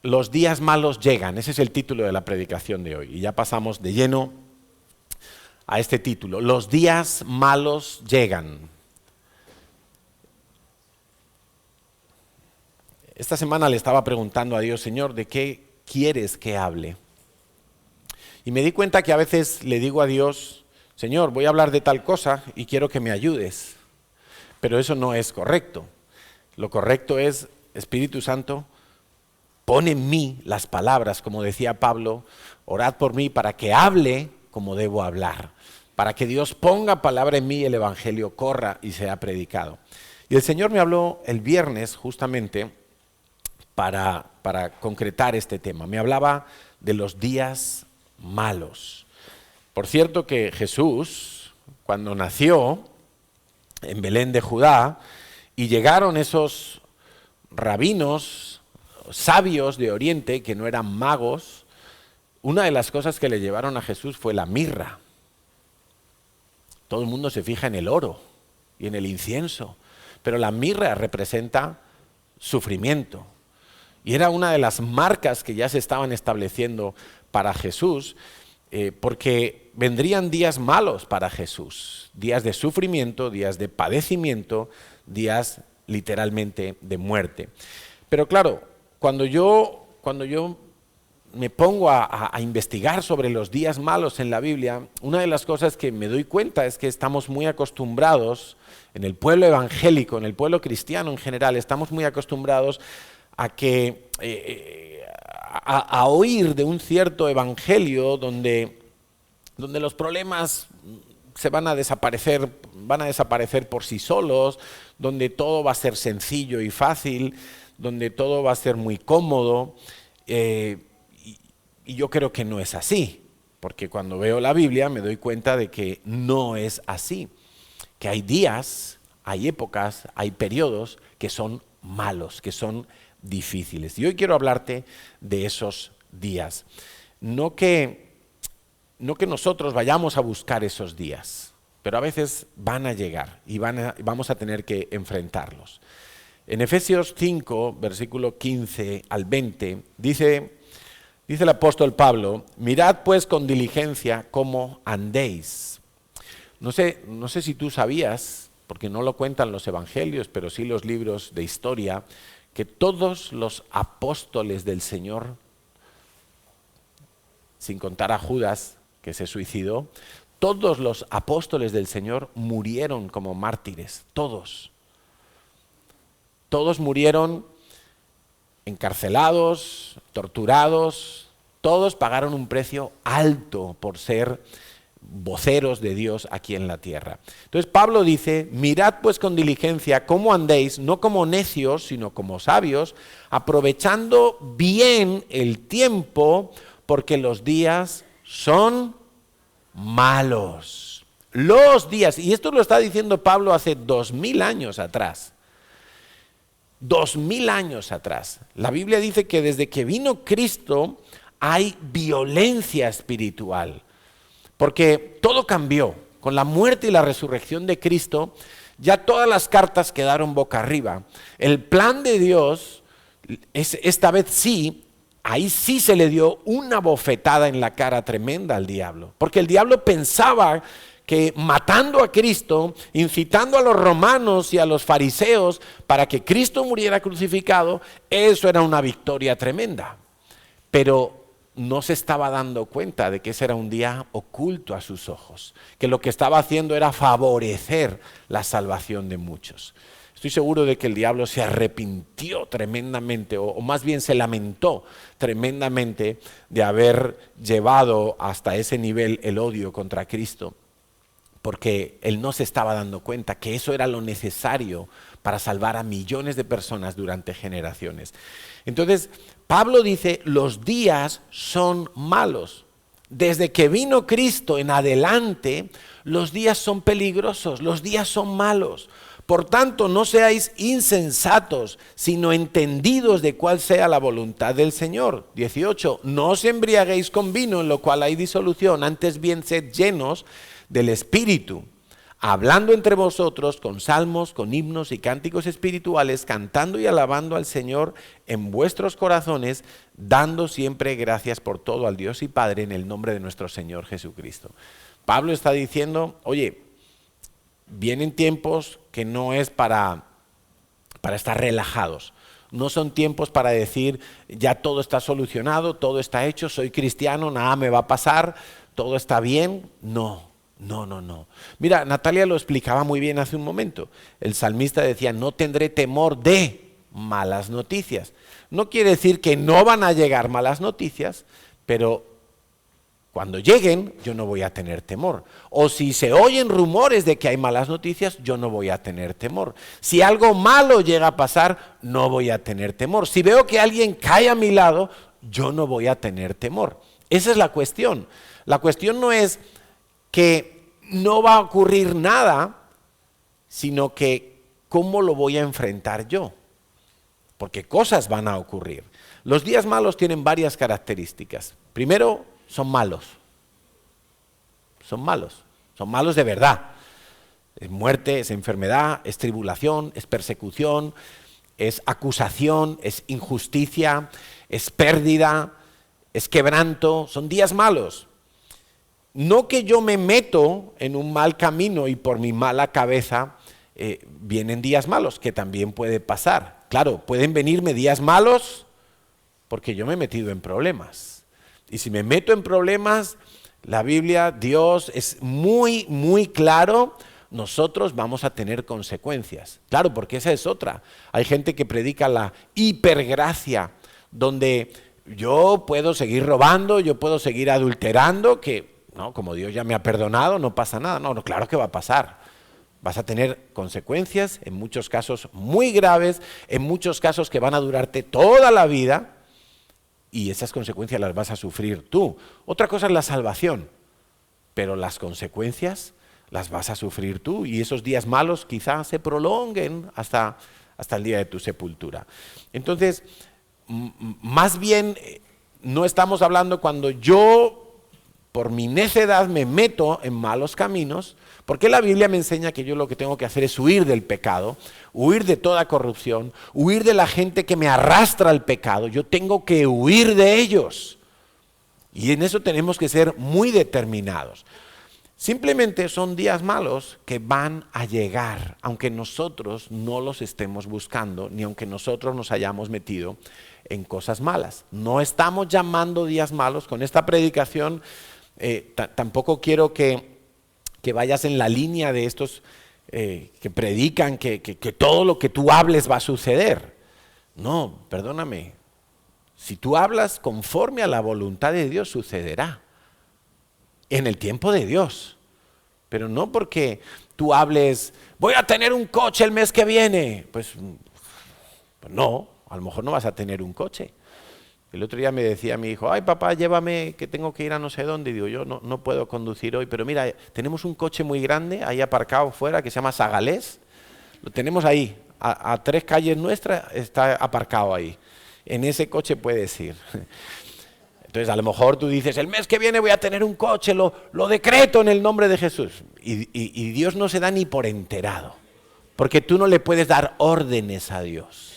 Los días malos llegan. Ese es el título de la predicación de hoy. Y ya pasamos de lleno a este título. Los días malos llegan. Esta semana le estaba preguntando a Dios, Señor, ¿de qué quieres que hable? Y me di cuenta que a veces le digo a Dios, Señor, voy a hablar de tal cosa y quiero que me ayudes. Pero eso no es correcto. Lo correcto es, Espíritu Santo, pon en mí las palabras, como decía Pablo, orad por mí para que hable como debo hablar, para que Dios ponga palabra en mí y el Evangelio corra y sea predicado. Y el Señor me habló el viernes justamente para concretar este tema. Me hablaba de los días malos. Por cierto que Jesús, cuando nació en Belén de Judá, y llegaron esos rabinos, sabios de Oriente, que no eran magos, una de las cosas que le llevaron a Jesús fue la mirra. Todo el mundo se fija en el oro y en el incienso, pero la mirra representa sufrimiento. Y era una de las marcas que ya se estaban estableciendo para Jesús, porque vendrían días malos para Jesús, días de sufrimiento, días de padecimiento, días literalmente de muerte. Pero claro, cuando yo me pongo a investigar sobre los días malos en la Biblia, una de las cosas que me doy cuenta es que estamos muy acostumbrados, en el pueblo evangélico, en el pueblo cristiano en general, estamos muy acostumbrados a oír de un cierto evangelio donde los problemas van a desaparecer por sí solos, donde todo va a ser sencillo y fácil, donde todo va a ser muy cómodo, y yo creo que no es así, porque cuando veo la Biblia me doy cuenta de que no es así, que hay días, hay épocas, hay periodos que son malos, que son difíciles. Y hoy quiero hablarte de esos días. No que nosotros vayamos a buscar esos días, pero a veces van a llegar y vamos a tener que enfrentarlos. En Efesios 5, versículo 15 al 20, dice el apóstol Pablo, mirad pues con diligencia cómo andéis. No sé si tú sabías, porque no lo cuentan los evangelios, pero sí los libros de historia, que todos los apóstoles del Señor, sin contar a Judas, que se suicidó, todos los apóstoles del Señor murieron como mártires, todos. Todos murieron encarcelados, torturados, todos pagaron un precio alto por ser voceros de Dios aquí en la tierra. Entonces Pablo dice, mirad pues con diligencia cómo andéis, no como necios, sino como sabios, aprovechando bien el tiempo, porque los días son malos. Los días, y esto lo está diciendo Pablo hace 2000 años atrás. 2000 años atrás. La Biblia dice que desde que vino Cristo hay violencia espiritual. Porque todo cambió. Con la muerte y la resurrección de Cristo, ya todas las cartas quedaron boca arriba. El plan de Dios, esta vez sí, ahí sí se le dio una bofetada en la cara tremenda al diablo. Porque el diablo pensaba que matando a Cristo, incitando a los romanos y a los fariseos para que Cristo muriera crucificado, eso era una victoria tremenda. Pero no se estaba dando cuenta de que ese era un día oculto a sus ojos, que lo que estaba haciendo era favorecer la salvación de muchos. Estoy seguro de que el diablo se arrepintió tremendamente, o más bien se lamentó tremendamente de haber llevado hasta ese nivel el odio contra Cristo, porque él no se estaba dando cuenta que eso era lo necesario para salvar a millones de personas durante generaciones. Entonces, Pablo dice, los días son malos. Desde que vino Cristo en adelante, los días son peligrosos, los días son malos. Por tanto, no seáis insensatos, sino entendidos de cuál sea la voluntad del Señor. 18, no os embriaguéis con vino, en lo cual hay disolución, antes bien sed llenos del Espíritu, hablando entre vosotros con salmos, con himnos y cánticos espirituales, cantando y alabando al Señor en vuestros corazones, dando siempre gracias por todo al Dios y Padre en el nombre de nuestro Señor Jesucristo. Pablo está diciendo, oye, vienen tiempos que no es para estar relajados. No son tiempos para decir, ya todo está solucionado, todo está hecho, soy cristiano, nada me va a pasar, todo está bien. No. Mira, Natalia lo explicaba muy bien hace un momento. El salmista decía, no tendré temor de malas noticias. No quiere decir que no van a llegar malas noticias, pero cuando lleguen, yo no voy a tener temor. O si se oyen rumores de que hay malas noticias, yo no voy a tener temor. Si algo malo llega a pasar, no voy a tener temor. Si veo que alguien cae a mi lado, yo no voy a tener temor. Esa es la cuestión. La cuestión no es que no va a ocurrir nada, sino que cómo lo voy a enfrentar yo. Porque cosas van a ocurrir. Los días malos tienen varias características. Primero, son malos. Son malos de verdad. Es muerte, es enfermedad, es tribulación, es persecución, es acusación, es injusticia, es pérdida, es quebranto. Son días malos. No que yo me meto en un mal camino y por mi mala cabeza vienen días malos, que también puede pasar. Claro, pueden venirme días malos porque yo me he metido en problemas. Y si me meto en problemas, la Biblia, Dios es muy, muy claro, nosotros vamos a tener consecuencias. Claro, porque esa es otra. Hay gente que predica la hipergracia, donde yo puedo seguir robando, yo puedo seguir adulterando, que no, como Dios ya me ha perdonado, no pasa nada. No, claro que va a pasar. Vas a tener consecuencias, en muchos casos muy graves, en muchos casos que van a durarte toda la vida, y esas consecuencias las vas a sufrir tú. Otra cosa es la salvación, pero las consecuencias las vas a sufrir tú, y esos días malos quizás se prolonguen hasta el día de tu sepultura. Entonces, más bien, no estamos hablando cuando yo, por mi necedad, me meto en malos caminos, porque la Biblia me enseña que yo lo que tengo que hacer es huir del pecado, huir de toda corrupción, huir de la gente que me arrastra al pecado. Yo tengo que huir de ellos. Y en eso tenemos que ser muy determinados. Simplemente son días malos que van a llegar, aunque nosotros no los estemos buscando, ni aunque nosotros nos hayamos metido en cosas malas. No estamos llamando días malos. Con esta predicación tampoco quiero que vayas en la línea de estos que predican que todo lo que tú hables va a suceder. No, perdóname. Si tú hablas conforme a la voluntad de Dios, sucederá. En el tiempo de Dios. Pero no porque tú hables, voy a tener un coche el mes que viene. Pues no, a lo mejor no vas a tener un coche. El otro día me decía mi hijo, ay papá, llévame que tengo que ir a no sé dónde. Y digo, yo no puedo conducir hoy, pero mira, tenemos un coche muy grande ahí aparcado fuera que se llama Sagalés. Lo tenemos ahí, a 3 calles nuestras está aparcado ahí. En ese coche puedes ir. Entonces a lo mejor tú dices, el mes que viene voy a tener un coche, lo decreto en el nombre de Jesús. Y Dios no se da ni por enterado, porque tú no le puedes dar órdenes a Dios.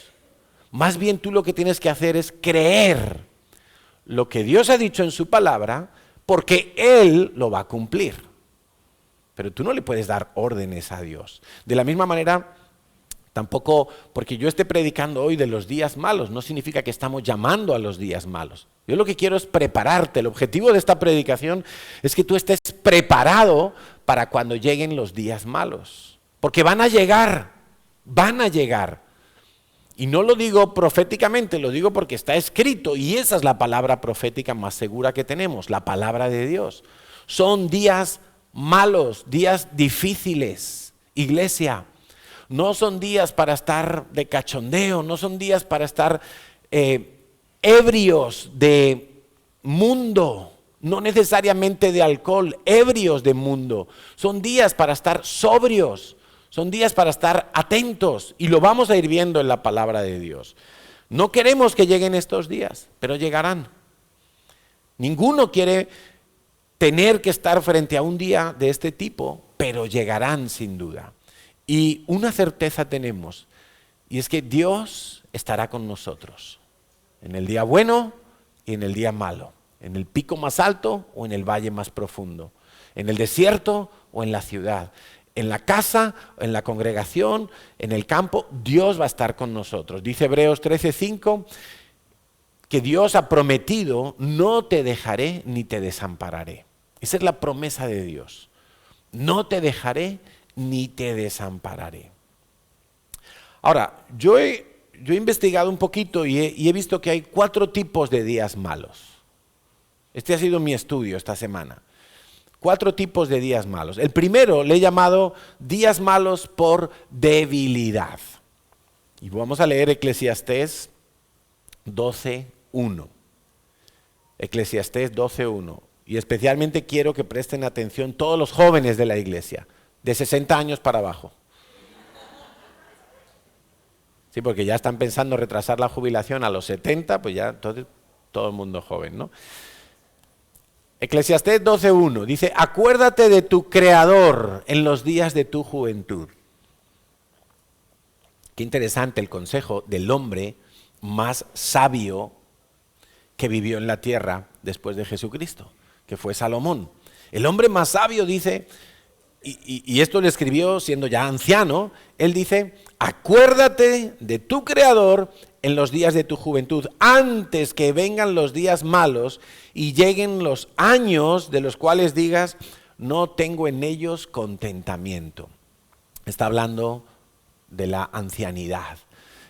Más bien tú lo que tienes que hacer es creer lo que Dios ha dicho en su palabra, porque Él lo va a cumplir. Pero tú no le puedes dar órdenes a Dios. De la misma manera, tampoco porque yo esté predicando hoy de los días malos, no significa que estamos llamando a los días malos. Yo lo que quiero es prepararte. El objetivo de esta predicación es que tú estés preparado para cuando lleguen los días malos. Porque van a llegar. Y no lo digo proféticamente, lo digo porque está escrito, y esa es la palabra profética más segura que tenemos, la palabra de Dios. Son días malos, días difíciles, iglesia. No son días para estar de cachondeo, no son días para estar ebrios de mundo, no necesariamente de alcohol, ebrios de mundo. Son días para estar sobrios. Son días para estar atentos, y lo vamos a ir viendo en la palabra de Dios. No queremos que lleguen estos días, pero llegarán. Ninguno quiere tener que estar frente a un día de este tipo, pero llegarán sin duda. Y una certeza tenemos, y es que Dios estará con nosotros, en el día bueno y en el día malo, en el pico más alto o en el valle más profundo, en el desierto o en la ciudad, en la casa, en la congregación, en el campo, Dios va a estar con nosotros. Dice Hebreos 13:5 que Dios ha prometido, no te dejaré ni te desampararé. Esa es la promesa de Dios. No te dejaré ni te desampararé. Ahora, yo he investigado un poquito y he visto que hay 4 tipos de días malos. Este ha sido mi estudio esta semana. 4 tipos de días malos. El primero le he llamado días malos por debilidad. Y vamos a leer Eclesiastés 12:1. Eclesiastés 12:1. Y especialmente quiero que presten atención todos los jóvenes de la iglesia, de 60 años para abajo. Sí, porque ya están pensando retrasar la jubilación a los 70, pues ya entonces todo el mundo joven, ¿no? Eclesiastés 12:1 dice, acuérdate de tu Creador en los días de tu juventud. Qué interesante el consejo del hombre más sabio que vivió en la tierra después de Jesucristo, que fue Salomón. El hombre más sabio dice, y esto lo escribió siendo ya anciano, él dice, acuérdate de tu Creador en los días de tu juventud, antes que vengan los días malos y lleguen los años de los cuales digas, no tengo en ellos contentamiento. Está hablando de la ancianidad,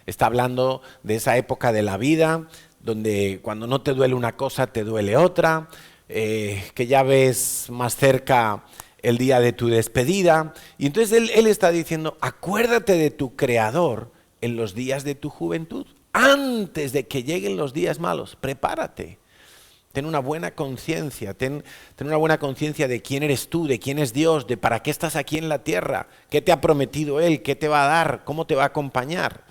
está hablando de esa época de la vida, donde cuando no te duele una cosa, te duele otra, que ya ves más cerca el día de tu despedida. Y entonces él está diciendo, acuérdate de tu Creador en los días de tu juventud. Antes de que lleguen los días malos, prepárate. Ten una buena conciencia, ten una buena conciencia de quién eres tú, de quién es Dios, de para qué estás aquí en la tierra, qué te ha prometido Él, qué te va a dar, cómo te va a acompañar.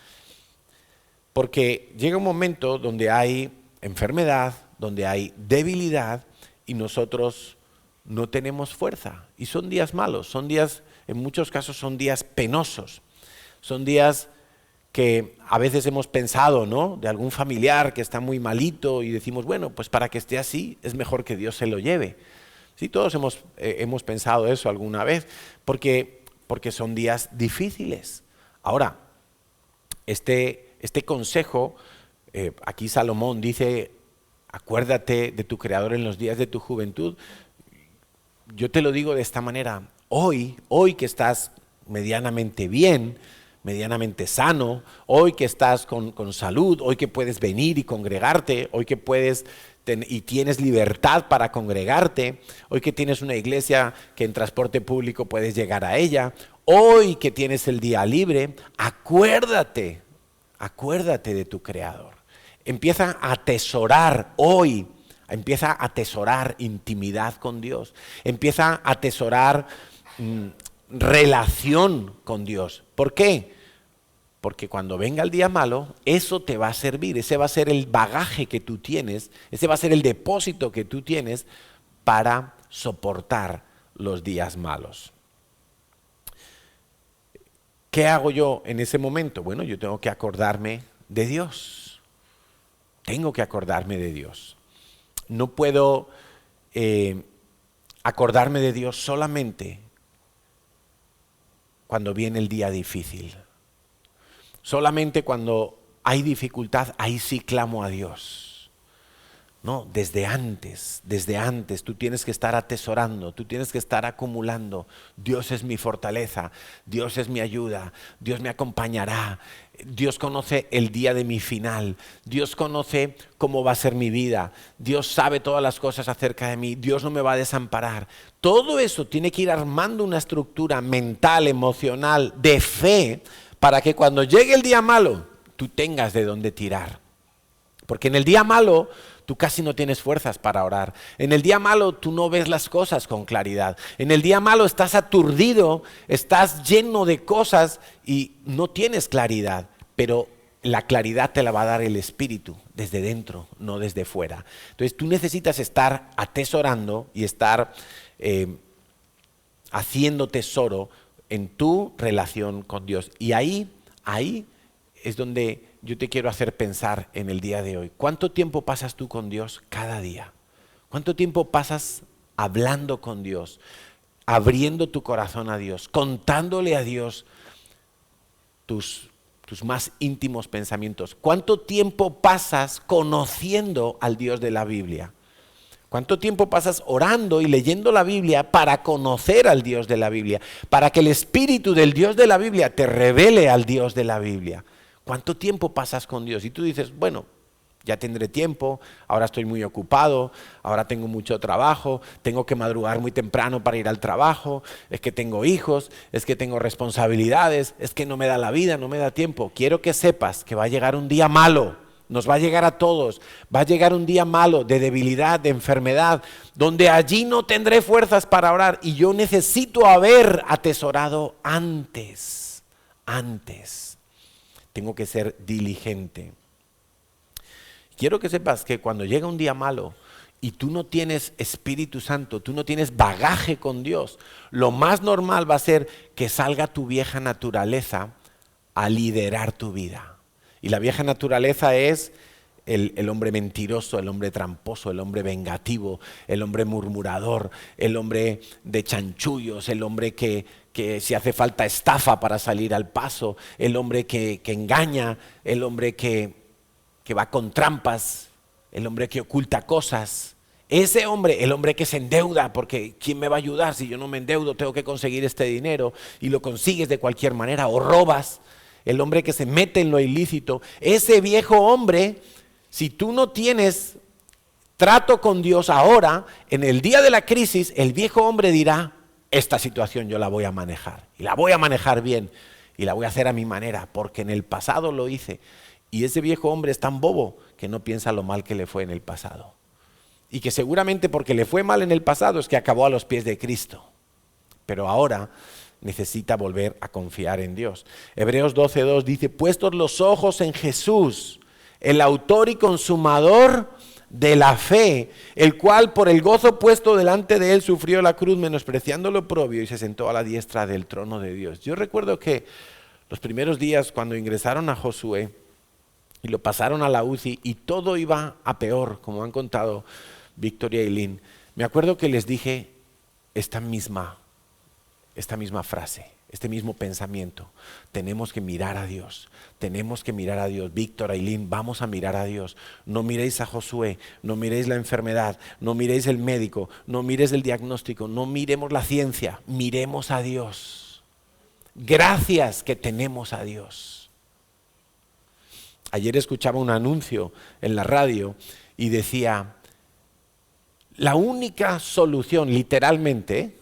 Porque llega un momento donde hay enfermedad, donde hay debilidad y nosotros no tenemos fuerza. Y son días malos, son días, en muchos casos son días penosos, son días que a veces hemos pensado, ¿no?, de algún familiar que está muy malito y decimos, bueno, pues para que esté así es mejor que Dios se lo lleve. Sí, todos hemos pensado eso alguna vez, porque son días difíciles. Ahora, este consejo, aquí Salomón dice, acuérdate de tu Creador en los días de tu juventud. Yo te lo digo de esta manera, hoy que estás medianamente bien, medianamente sano, hoy que estás con salud, hoy que puedes venir y congregarte, hoy que puedes y tienes libertad para congregarte, hoy que tienes una iglesia que en transporte público puedes llegar a ella, hoy que tienes el día libre, acuérdate de tu Creador. Empieza a atesorar hoy, empieza a atesorar intimidad con Dios, empieza a atesorar relación con Dios. ¿Por qué? Porque cuando venga el día malo, eso te va a servir, ese va a ser el bagaje que tú tienes, ese va a ser el depósito que tú tienes para soportar los días malos. ¿Qué hago yo en ese momento? Bueno, yo tengo que acordarme de Dios. Tengo que acordarme de Dios. No puedo acordarme de Dios solamente cuando viene el día difícil. Solamente cuando hay dificultad, ahí sí clamo a Dios. No, desde antes, tú tienes que estar atesorando, tú tienes que estar acumulando. Dios es mi fortaleza, Dios es mi ayuda, Dios me acompañará. Dios conoce el día de mi final, Dios conoce cómo va a ser mi vida, Dios sabe todas las cosas acerca de mí, Dios no me va a desamparar. Todo eso tiene que ir armando una estructura mental, emocional, de fe, para que cuando llegue el día malo, tú tengas de dónde tirar. Porque en el día malo, tú casi no tienes fuerzas para orar. En el día malo, tú no ves las cosas con claridad. En el día malo estás aturdido, estás lleno de cosas y no tienes claridad. Pero la claridad te la va a dar el Espíritu desde dentro, no desde fuera. Entonces tú necesitas estar atesorando y estar haciendo tesoro en tu relación con Dios. Y ahí es donde yo te quiero hacer pensar en el día de hoy. ¿Cuánto tiempo pasas tú con Dios cada día? ¿Cuánto tiempo pasas hablando con Dios, abriendo tu corazón a Dios, contándole a Dios tus más íntimos pensamientos? ¿Cuánto tiempo pasas conociendo al Dios de la Biblia? ¿Cuánto tiempo pasas orando y leyendo la Biblia para conocer al Dios de la Biblia? Para que el Espíritu del Dios de la Biblia te revele al Dios de la Biblia. ¿Cuánto tiempo pasas con Dios? Y tú dices, bueno, ya tendré tiempo, ahora estoy muy ocupado, ahora tengo mucho trabajo, tengo que madrugar muy temprano para ir al trabajo, es que tengo hijos, es que tengo responsabilidades, es que no me da la vida, no me da tiempo. Quiero que sepas que va a llegar un día malo. Nos va a llegar a todos, va a llegar un día malo de debilidad, de enfermedad, donde allí no tendré fuerzas para orar y yo necesito haber atesorado antes. Tengo que ser diligente. Quiero que sepas que cuando llega un día malo y tú no tienes Espíritu Santo, tú no tienes bagaje con Dios, lo más normal va a ser que salga tu vieja naturaleza a liderar tu vida. Y la vieja naturaleza es el hombre mentiroso, el hombre tramposo, el hombre vengativo, el hombre murmurador, el hombre de chanchullos, el hombre que si hace falta estafa para salir al paso, el hombre que engaña, el hombre que va con trampas, el hombre que oculta cosas. Ese hombre, el hombre que se endeuda, porque ¿quién me va a ayudar? Si yo no me endeudo, tengo que conseguir este dinero y lo consigues de cualquier manera o robas. El hombre que se mete en lo ilícito, ese viejo hombre, si tú no tienes trato con Dios ahora, en el día de la crisis, el viejo hombre dirá, esta situación yo la voy a manejar, y la voy a manejar bien, y la voy a hacer a mi manera, porque en el pasado lo hice. Y ese viejo hombre es tan bobo que no piensa lo mal que le fue en el pasado. Y que seguramente porque le fue mal en el pasado es que acabó a los pies de Cristo. Pero ahora necesita volver a confiar en Dios. Hebreos 12:2 dice, puestos los ojos en Jesús, el autor y consumador de la fe, el cual por el gozo puesto delante de él sufrió la cruz, menospreciando lo oprobio, y se sentó a la diestra del trono de Dios. Yo recuerdo que los primeros días cuando ingresaron a Josué y lo pasaron a la UCI y todo iba a peor, como han contado Victoria y Lynn, me acuerdo que les dije esta misma frase, este mismo pensamiento. Tenemos que mirar a Dios, Víctor, Ailín, vamos a mirar a Dios. No miréis a Josué, no miréis la enfermedad, no miréis el médico, no miréis el diagnóstico, no miremos la ciencia, miremos a Dios. Gracias que tenemos a Dios. Ayer escuchaba un anuncio en la radio y decía, la única solución, literalmente,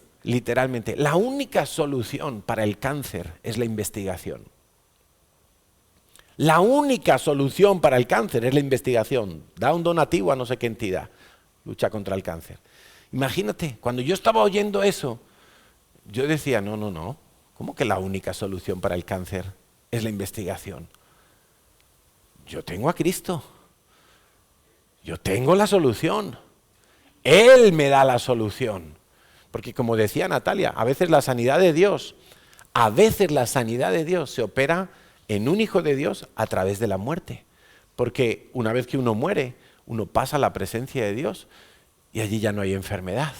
la única solución para el cáncer es la investigación. La única solución para el cáncer es la investigación. Da un donativo a no sé qué entidad, lucha contra el cáncer. Imagínate, cuando yo estaba oyendo eso, yo decía, no, ¿cómo que la única solución para el cáncer es la investigación? Yo tengo a Cristo, yo tengo la solución, Él me da la solución. Porque como decía Natalia, a veces la sanidad de Dios se opera en un hijo de Dios a través de la muerte. Porque una vez que uno muere, uno pasa a la presencia de Dios y allí ya no hay enfermedad,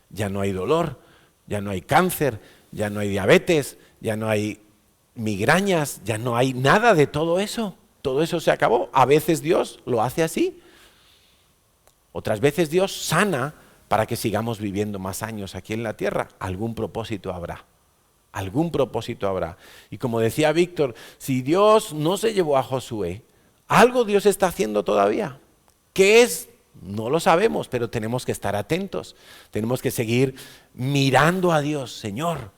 ya no hay dolor, ya no hay cáncer, ya no hay diabetes, ya no hay migrañas, ya no hay nada de todo eso. Todo eso se acabó. A veces Dios lo hace así. Otras veces Dios sana para que sigamos viviendo más años aquí en la tierra. Algún propósito habrá. Y como decía Víctor, si Dios no se llevó a Josué, algo Dios está haciendo todavía. ¿Qué es? No lo sabemos, pero tenemos que estar atentos. Tenemos que seguir mirando a Dios. Señor,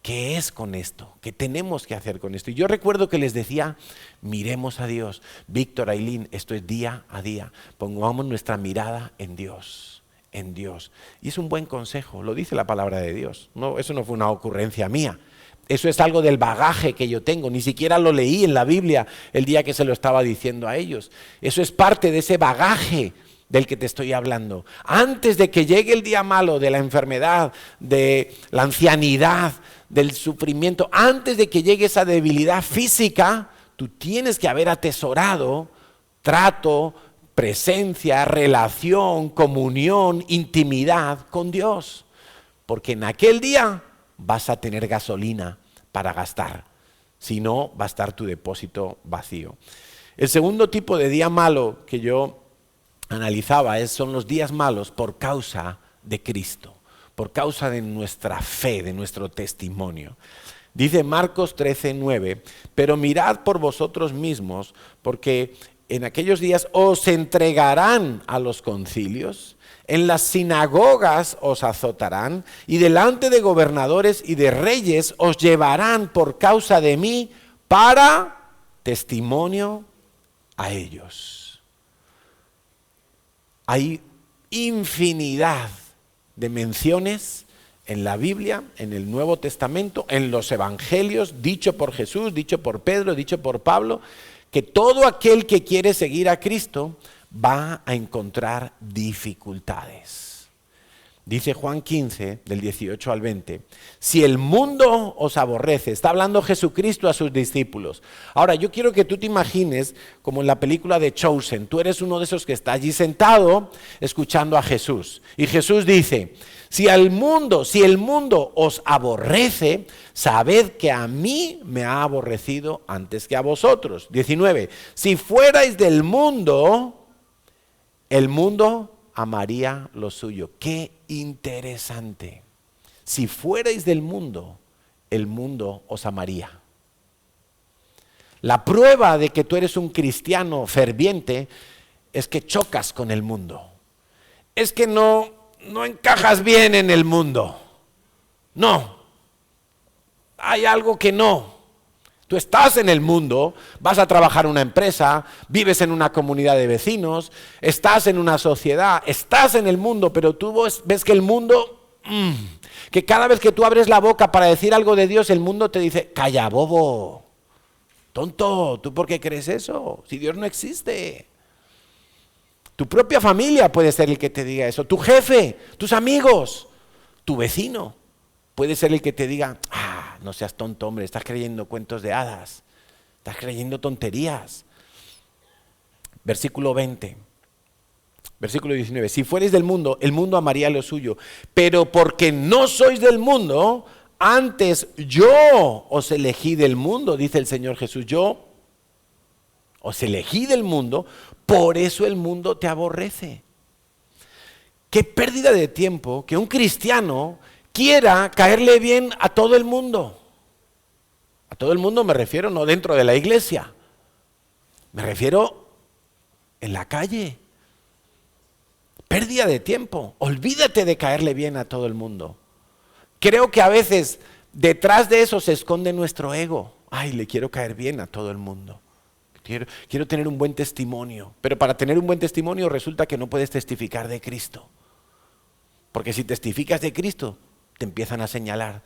¿qué es con esto? ¿Qué tenemos que hacer con esto? Y yo recuerdo que les decía, miremos a Dios. Víctor, Ailín, esto es día a día. Pongamos nuestra mirada en Dios. Y es un buen consejo, lo dice la palabra de Dios. No, eso no fue una ocurrencia mía. Eso es algo del bagaje que yo tengo. Ni siquiera lo leí en la Biblia el día que se lo estaba diciendo a ellos. Eso es parte de ese bagaje del que te estoy hablando. Antes de que llegue el día malo de la enfermedad, de la ancianidad, del sufrimiento, antes de que llegue esa debilidad física, tú tienes que haber atesorado trato, presencia, relación, comunión, intimidad con Dios. Porque en aquel día vas a tener gasolina para gastar. Si no, va a estar tu depósito vacío. El segundo tipo de día malo que yo analizaba son los días malos por causa de Cristo, por causa de nuestra fe, de nuestro testimonio. Dice Marcos 13:9, pero mirad por vosotros mismos, porque en aquellos días os entregarán a los concilios, en las sinagogas os azotarán, y delante de gobernadores y de reyes os llevarán por causa de mí para testimonio a ellos. Hay infinidad de menciones en la Biblia, en el Nuevo Testamento, en los Evangelios, dicho por Jesús, dicho por Pedro, dicho por Pablo, que todo aquel que quiere seguir a Cristo va a encontrar dificultades. Dice Juan 15, del 18 al 20, si el mundo os aborrece, está hablando Jesucristo a sus discípulos. Ahora, yo quiero que tú te imagines como en la película de Chosen, tú eres uno de esos que está allí sentado escuchando a Jesús. Y Jesús dice, si el mundo os aborrece, sabed que a mí me ha aborrecido antes que a vosotros. 19, si fuerais del mundo, el mundo amaría lo suyo. Qué interesante. Si fuerais del mundo, el mundo os amaría. La prueba de que tú eres un cristiano ferviente es que chocas con el mundo. Es que no encajas bien en el mundo. No. Hay algo que no. Tú estás en el mundo, vas a trabajar en una empresa, vives en una comunidad de vecinos, estás en una sociedad, estás en el mundo, pero tú ves que el mundo, que cada vez que tú abres la boca para decir algo de Dios, el mundo te dice, calla bobo, tonto, ¿tú por qué crees eso? Si Dios no existe. Tu propia familia puede ser el que te diga eso, tu jefe, tus amigos, tu vecino puede ser el que te diga, no seas tonto, hombre, estás creyendo cuentos de hadas, estás creyendo tonterías. Versículo 20, versículo 19, si fuereis del mundo, el mundo amaría lo suyo, pero porque no sois del mundo, antes yo os elegí del mundo, dice el Señor Jesús, yo os elegí del mundo, por eso el mundo te aborrece. Qué pérdida de tiempo que un cristiano quiera caerle bien a todo el mundo. A todo el mundo me refiero no dentro de la iglesia, me refiero en la calle. Pérdida de tiempo, olvídate de caerle bien a todo el mundo. Creo que a veces detrás de eso se esconde nuestro ego. Ay, le quiero caer bien a todo el mundo. Quiero tener un buen testimonio, pero para tener un buen testimonio resulta que no puedes testificar de Cristo. Porque si testificas de Cristo, te empiezan a señalar.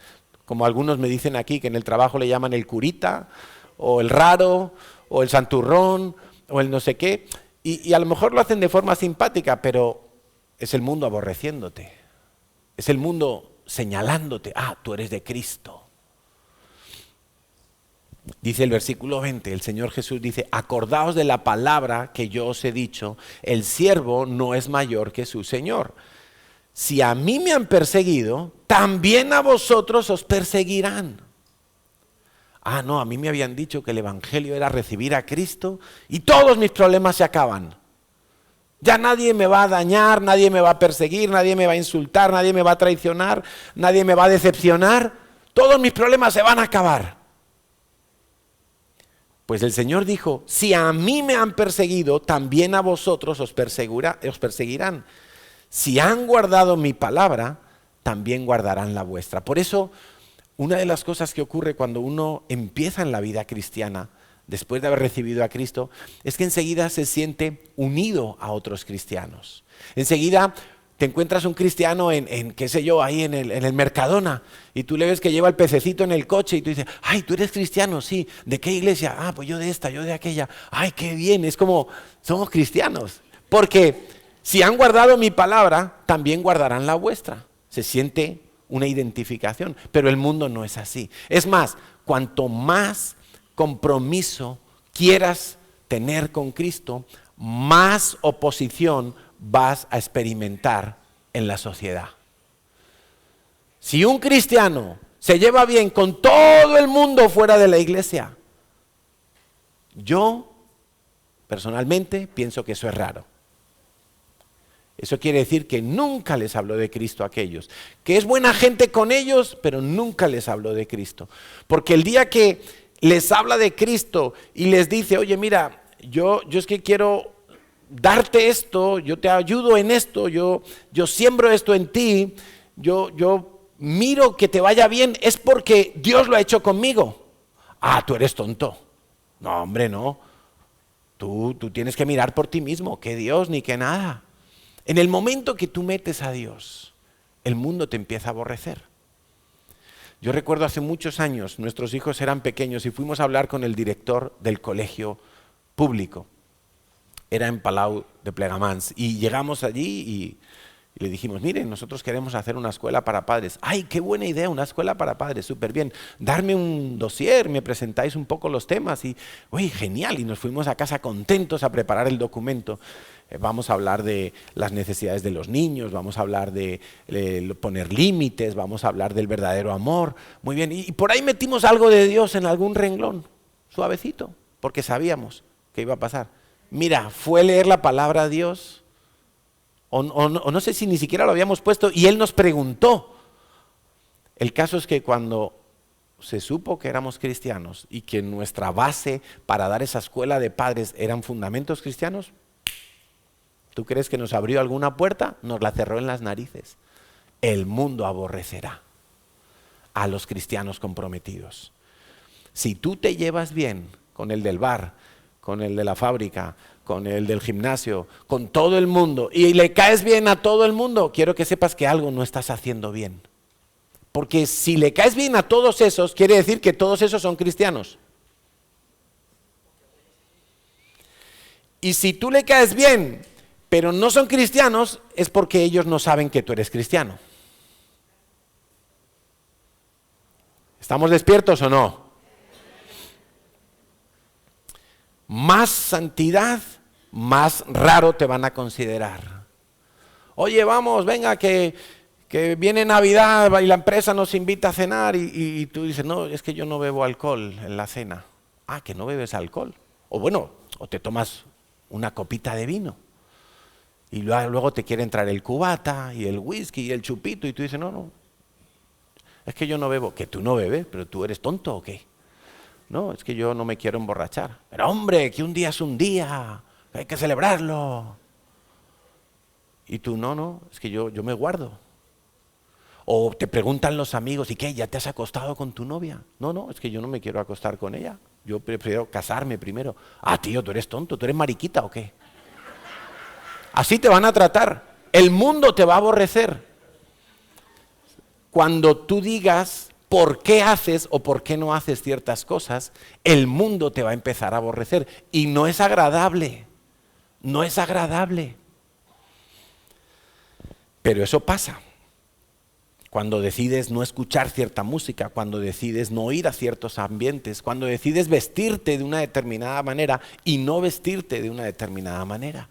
Como algunos me dicen aquí que en el trabajo le llaman el curita, o el raro, o el santurrón, o el no sé qué. Y a lo mejor lo hacen de forma simpática, pero es el mundo aborreciéndote. Es el mundo señalándote, tú eres de Cristo. Dice el versículo 20, el Señor Jesús dice, acordaos de la palabra que yo os he dicho, el siervo no es mayor que su Señor. Si a mí me han perseguido, también a vosotros os perseguirán. No, a mí me habían dicho que el evangelio era recibir a Cristo y todos mis problemas se acaban. Ya nadie me va a dañar, nadie me va a perseguir, nadie me va a insultar, nadie me va a traicionar, nadie me va a decepcionar. Todos mis problemas se van a acabar. Pues el Señor dijo, si a mí me han perseguido, también a vosotros os perseguirán. Si han guardado mi palabra, también guardarán la vuestra. Por eso, una de las cosas que ocurre cuando uno empieza en la vida cristiana, después de haber recibido a Cristo, es que enseguida se siente unido a otros cristianos. Enseguida Te encuentras un cristiano qué sé yo, ahí en el Mercadona, y tú le ves que lleva el pececito en el coche y tú dices, ay, tú eres cristiano, sí, ¿de qué iglesia? Ah, pues yo de esta, yo de aquella. Ay, qué bien, es como, somos cristianos. Porque si han guardado mi palabra, también guardarán la vuestra. Se siente una identificación, pero el mundo no es así. Es más, cuanto más compromiso quieras tener con Cristo, más oposición vas a experimentar en la sociedad. Si un cristiano se lleva bien con todo el mundo fuera de la iglesia, yo personalmente pienso que eso es raro. Eso quiere decir que nunca les habló de Cristo a aquellos, que es buena gente con ellos, pero nunca les habló de Cristo. Porque el día que les habla de Cristo y les dice, oye, mira, yo es que quiero darte esto, yo te ayudo en esto, yo siembro esto en ti, yo miro que te vaya bien, es porque Dios lo ha hecho conmigo. Ah, tú eres tonto. No, hombre, no. Tú tienes que mirar por ti mismo, que Dios ni que nada. En el momento que tú metes a Dios, el mundo te empieza a aborrecer. Yo recuerdo hace muchos años, nuestros hijos eran pequeños y fuimos a hablar con el director del colegio público. Era en Palau de Plegamans y llegamos allí y le dijimos, miren, nosotros queremos hacer una escuela para padres. ¡Ay, qué buena idea, una escuela para padres! Súper bien. Darme un dossier, me presentáis un poco los temas y, uy, genial. Y nos fuimos a casa contentos a preparar el documento. Vamos a hablar de las necesidades de los niños, vamos a hablar de poner límites, vamos a hablar del verdadero amor. Muy bien, y por ahí metimos algo de Dios en algún renglón, suavecito, porque sabíamos que iba a pasar. Mira, fue leer la palabra de Dios, o no sé si ni siquiera lo habíamos puesto, y él nos preguntó. El caso es que cuando se supo que éramos cristianos y que nuestra base para dar esa escuela de padres eran fundamentos cristianos, ¿tú crees que nos abrió alguna puerta? Nos la cerró en las narices. El mundo aborrecerá a los cristianos comprometidos. Si tú te llevas bien con el del bar, con el de la fábrica, con el del gimnasio, con todo el mundo, y le caes bien a todo el mundo, quiero que sepas que algo no estás haciendo bien. Porque si le caes bien a todos esos, quiere decir que todos esos son cristianos. Y si tú le caes bien, pero no son cristianos, es porque ellos no saben que tú eres cristiano. ¿Estamos despiertos o no? Más santidad, más raro te van a considerar. Oye, vamos, venga, que viene Navidad y la empresa nos invita a cenar y tú dices, no, es que yo no bebo alcohol en la cena. Ah, que no bebes alcohol. O bueno, o te tomas una copita de vino. Y luego te quiere entrar el cubata y el whisky y el chupito y tú dices, no, es que yo no bebo. ¿Que tú no bebes? ¿Pero tú eres tonto o qué? No, es que yo no me quiero emborrachar. Pero hombre, que un día es un día, hay que celebrarlo. Y tú, no, es que yo me guardo. O te preguntan los amigos, ¿y qué? ¿Ya te has acostado con tu novia? No, es que yo no me quiero acostar con ella. Yo prefiero casarme primero. Ah, tío, tú eres tonto, ¿tú eres mariquita o qué? Así te van a tratar. El mundo te va a aborrecer. Cuando tú digas por qué haces o por qué no haces ciertas cosas, el mundo te va a empezar a aborrecer. Y no es agradable. No es agradable. Pero eso pasa. Cuando decides no escuchar cierta música, cuando decides no ir a ciertos ambientes, cuando decides vestirte de una determinada manera y no vestirte de una determinada manera.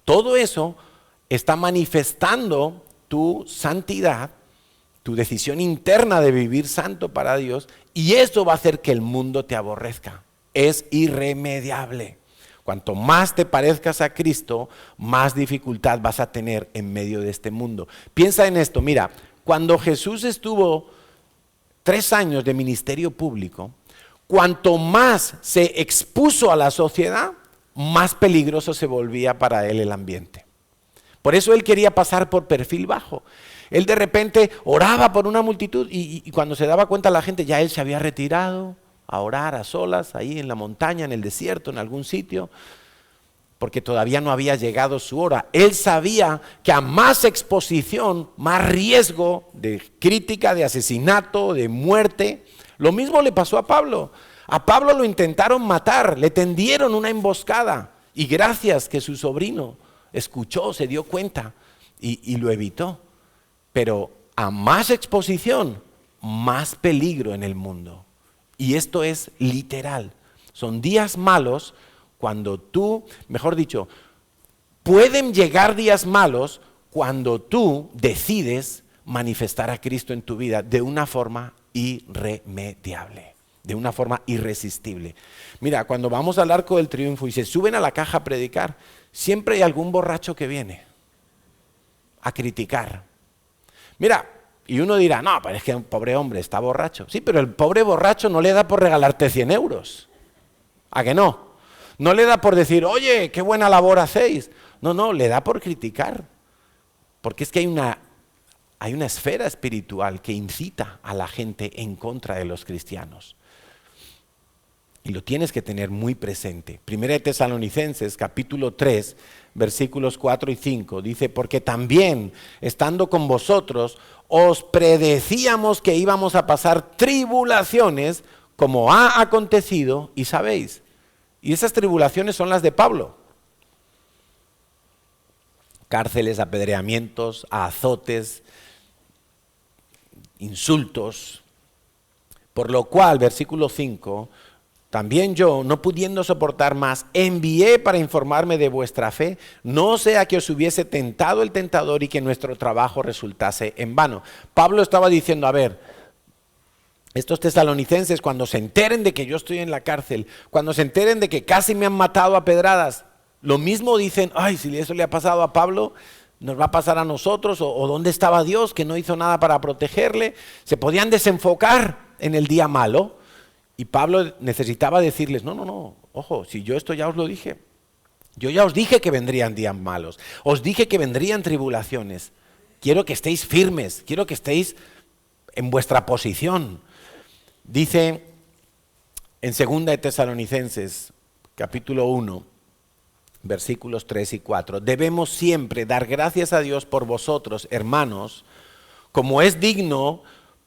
Todo eso está manifestando tu santidad, tu decisión interna de vivir santo para Dios, y eso va a hacer que el mundo te aborrezca. Es irremediable. Cuanto más te parezcas a Cristo, más dificultad vas a tener en medio de este mundo. Piensa en esto, mira, cuando Jesús estuvo 3 años de ministerio público, cuanto más se expuso a la sociedad, más peligroso se volvía para él el ambiente. Por eso él quería pasar por perfil bajo. Él de repente oraba por una multitud y cuando se daba cuenta la gente, ya él se había retirado a orar a solas, ahí en la montaña, en el desierto, en algún sitio. porque todavía no había llegado su hora. Él sabía que a más exposición, más riesgo de crítica, de asesinato, de muerte. Lo mismo le pasó a Pablo. A Pablo lo intentaron matar, le tendieron una emboscada. Y gracias que su sobrino escuchó, se dio cuenta y lo evitó. Pero a más exposición, más peligro en el mundo. Y esto es literal. Son días malos cuando tú, mejor dicho, pueden llegar días malos cuando tú decides manifestar a Cristo en tu vida de una forma irremediable, de una forma irresistible. Mira, cuando vamos al Arco del Triunfo y se suben a la caja a predicar, siempre hay algún borracho que viene a criticar. Mira, y uno dirá, no, pero es que un pobre hombre está borracho. Sí, pero el pobre borracho no le da por regalarte 100 euros. ¿A que no? No le da por decir, oye, qué buena labor hacéis. No, le da por criticar. Porque es que hay una esfera espiritual que incita a la gente en contra de los cristianos. Y lo tienes que tener muy presente. Primera de Tesalonicenses, capítulo 3, versículos 4 y 5, dice, porque también, estando con vosotros, os predecíamos que íbamos a pasar tribulaciones, como ha acontecido, y sabéis. Y esas tribulaciones son las de Pablo. Cárceles, apedreamientos, azotes, insultos. Por lo cual, versículo 5, también yo, no pudiendo soportar más, envié para informarme de vuestra fe, no sea que os hubiese tentado el tentador y que nuestro trabajo resultase en vano. Pablo estaba diciendo, a ver, estos tesalonicenses cuando se enteren de que yo estoy en la cárcel, cuando se enteren de que casi me han matado a pedradas, lo mismo dicen, ay, si eso le ha pasado a Pablo, nos va a pasar a nosotros, o ¿dónde estaba Dios que no hizo nada para protegerle? Se podían desenfocar en el día malo. Y Pablo necesitaba decirles, no, ojo, si yo esto ya os lo dije. Yo ya os dije que vendrían días malos, os dije que vendrían tribulaciones. Quiero que estéis firmes, quiero que estéis en vuestra posición. Dice en 2 de Tesalonicenses, capítulo 1, versículos 3 y 4, debemos siempre dar gracias a Dios por vosotros, hermanos, como es digno,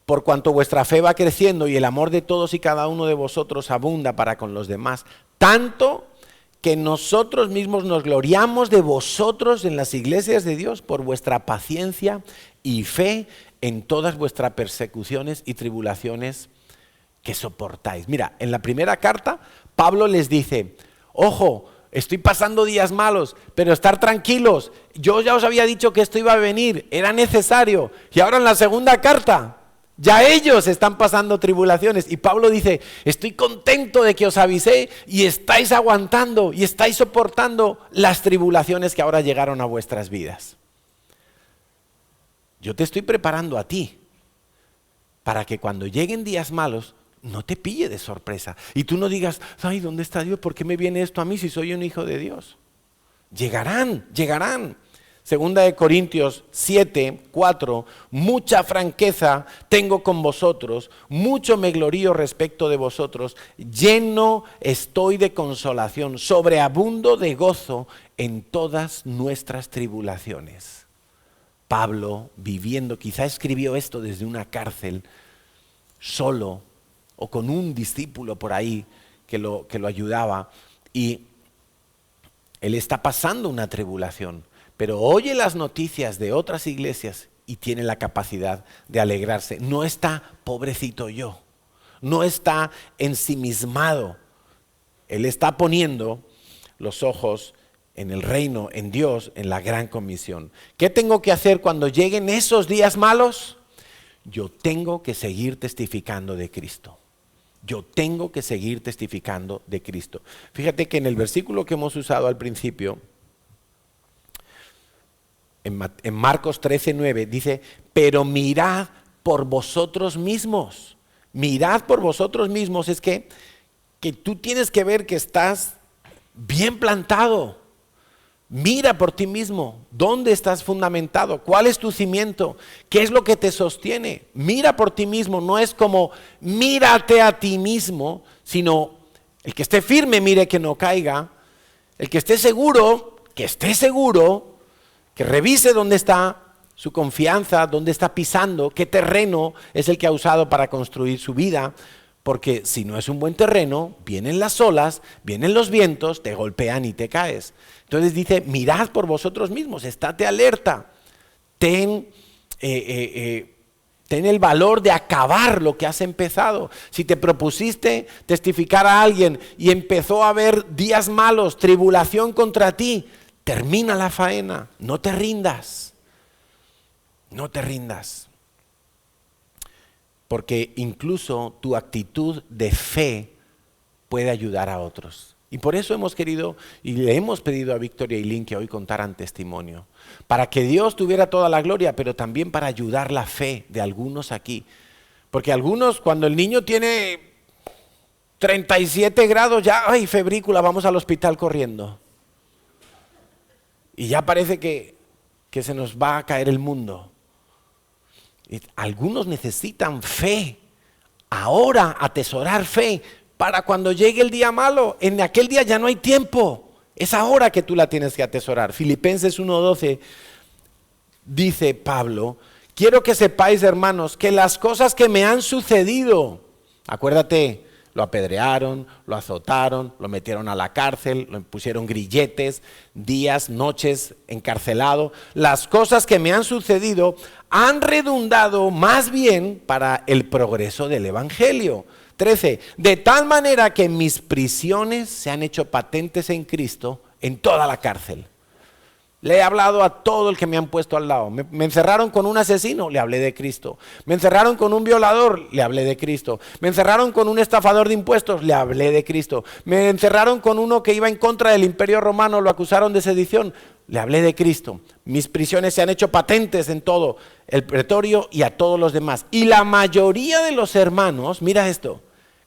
por cuanto vuestra fe va creciendo y el amor de todos y cada uno de vosotros abunda para con los demás, tanto que nosotros mismos nos gloriamos de vosotros en las iglesias de Dios por vuestra paciencia y fe en todas vuestras persecuciones y tribulaciones que soportáis. Mira, en la primera carta, Pablo les dice, ojo, estoy pasando días malos, pero estar tranquilos, yo ya os había dicho que esto iba a venir, era necesario, y ahora en la segunda carta, ya ellos están pasando tribulaciones y Pablo dice, estoy contento de que os avisé y estáis aguantando y estáis soportando las tribulaciones que ahora llegaron a vuestras vidas. Yo te estoy preparando a ti para que cuando lleguen días malos no te pille de sorpresa y tú no digas, ay, ¿dónde está Dios? ¿Por qué me viene esto a mí si soy un hijo de Dios? Llegarán. Segunda de Corintios 7, 4, mucha franqueza tengo con vosotros, mucho me glorío respecto de vosotros, lleno estoy de consolación, sobreabundo de gozo en todas nuestras tribulaciones. Pablo, viviendo, quizá escribió esto desde una cárcel, solo o con un discípulo por ahí que lo ayudaba, y él está pasando una tribulación. Pero oye las noticias de otras iglesias y tiene la capacidad de alegrarse. No está pobrecito yo, no está ensimismado. Él está poniendo los ojos en el reino, en Dios, en la gran comisión. ¿Qué tengo que hacer cuando lleguen esos días malos? Yo tengo que seguir testificando de Cristo. Yo tengo que seguir testificando de Cristo. Fíjate que en el versículo que hemos usado al principio, en Marcos 13:9 dice, pero mirad por vosotros mismos. Mirad por vosotros mismos es que tú tienes que ver que estás bien plantado. Mira por ti mismo, ¿dónde estás fundamentado? ¿Cuál es tu cimiento? ¿Qué es lo que te sostiene? Mira por ti mismo, no es como mírate a ti mismo, sino el que esté firme mire que no caiga. El que esté seguro, que revise dónde está su confianza, dónde está pisando, qué terreno es el que ha usado para construir su vida, porque si no es un buen terreno, vienen las olas, vienen los vientos, te golpean y te caes. Entonces dice, mirad por vosotros mismos, estate alerta, ten el valor de acabar lo que has empezado. Si te propusiste testificar a alguien y empezó a haber días malos, tribulación contra ti, termina la faena, no te rindas. No te rindas. Porque incluso tu actitud de fe puede ayudar a otros. Y por eso hemos querido y le hemos pedido a Victoria y Lynn que hoy contaran testimonio. Para que Dios tuviera toda la gloria, pero también para ayudar la fe de algunos aquí. Porque algunos, cuando el niño tiene 37 grados, ya, ¡ay, febrícula! Vamos al hospital corriendo. Y ya parece que se nos va a caer el mundo. Y algunos necesitan fe. Ahora atesorar fe. Para cuando llegue el día malo, en aquel día ya no hay tiempo. Es ahora que tú la tienes que atesorar. Filipenses 1:12 dice Pablo, quiero que sepáis, hermanos, que las cosas que me han sucedido, acuérdate, lo apedrearon, lo azotaron, lo metieron a la cárcel, lo pusieron grilletes, días, noches encarcelado. Las cosas que me han sucedido han redundado más bien para el progreso del evangelio. 13. De tal manera que mis prisiones se han hecho patentes en Cristo en toda la cárcel. Le he hablado a todo el que me han puesto al lado. Me encerraron con un asesino, le hablé de Cristo. Me encerraron con un violador, le hablé de Cristo. Me encerraron con un estafador de impuestos, le hablé de Cristo. Me encerraron con uno que iba en contra del Imperio Romano, lo acusaron de sedición, le hablé de Cristo. Mis prisiones se han hecho patentes en todo el pretorio y a todos los demás. Y la mayoría de los hermanos, mira esto,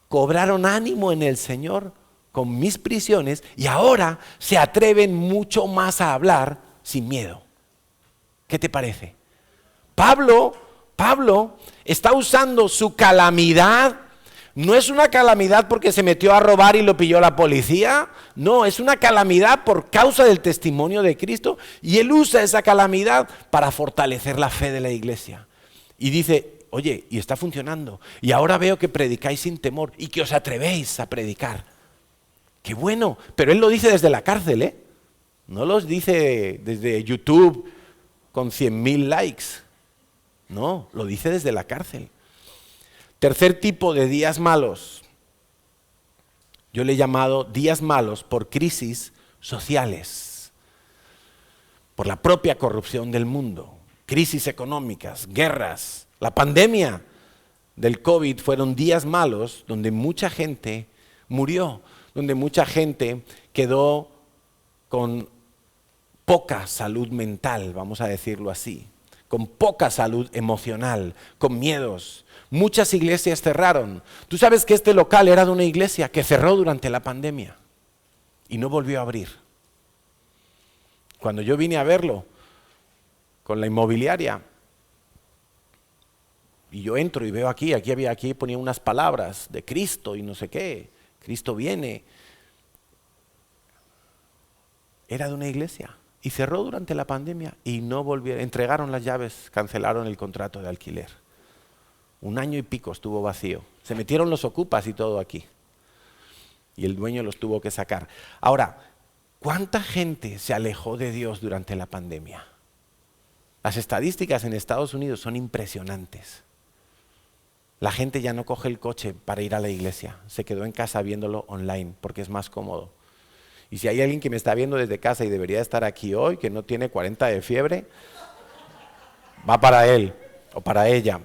cobraron ánimo en el Señor con mis prisiones y ahora se atreven mucho más a hablar sin miedo. ¿Qué te parece? Pablo está usando su calamidad. No es una calamidad porque se metió a robar y lo pilló la policía. No, es una calamidad por causa del testimonio de Cristo. Y él usa esa calamidad para fortalecer la fe de la iglesia. Y dice, oye, y está funcionando. Y ahora veo que predicáis sin temor y que os atrevéis a predicar. ¡Qué bueno! Pero él lo dice desde la cárcel, ¿eh? No los dice desde YouTube con 100,000 likes. No, lo dice desde la cárcel. Tercer tipo de días malos. Yo le he llamado días malos por crisis sociales, por la propia corrupción del mundo, crisis económicas, guerras. La pandemia del COVID fueron días malos donde mucha gente murió, donde mucha gente quedó con poca salud mental, vamos a decirlo así, con poca salud emocional, con miedos. Muchas iglesias cerraron. Tú sabes que este local era de una iglesia que cerró durante la pandemia y no volvió a abrir. Cuando yo vine a verlo con la inmobiliaria, y yo entro y veo aquí ponía unas palabras de Cristo y no sé qué, Cristo viene. Era de una iglesia y cerró durante la pandemia y no volvieron, entregaron las llaves, cancelaron el contrato de alquiler. 1 año y pico estuvo vacío. Se metieron los ocupas y todo aquí. Y el dueño los tuvo que sacar. Ahora, ¿cuánta gente se alejó de Dios durante la pandemia? Las estadísticas en Estados Unidos son impresionantes. La gente ya no coge el coche para ir a la iglesia. Se quedó en casa viéndolo online porque es más cómodo. Y si hay alguien que me está viendo desde casa y debería estar aquí hoy, que no tiene 40 de fiebre, va para él o para ella.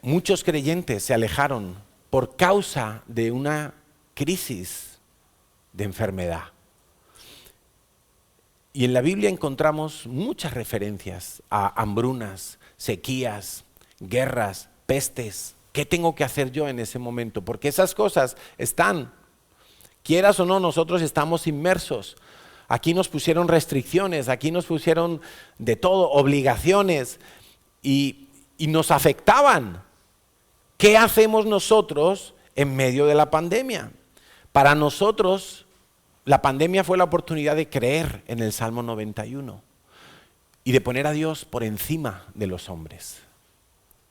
Muchos creyentes se alejaron por causa de una crisis de enfermedad. Y en la Biblia encontramos muchas referencias a hambrunas, sequías, guerras, pestes. ¿Qué tengo que hacer yo en ese momento? Porque esas cosas están, quieras o no, nosotros estamos inmersos. Aquí nos pusieron restricciones, aquí nos pusieron de todo, obligaciones y nos afectaban. ¿Qué hacemos nosotros en medio de la pandemia? Para nosotros, la pandemia fue la oportunidad de creer en el Salmo 91 y de poner a Dios por encima de los hombres.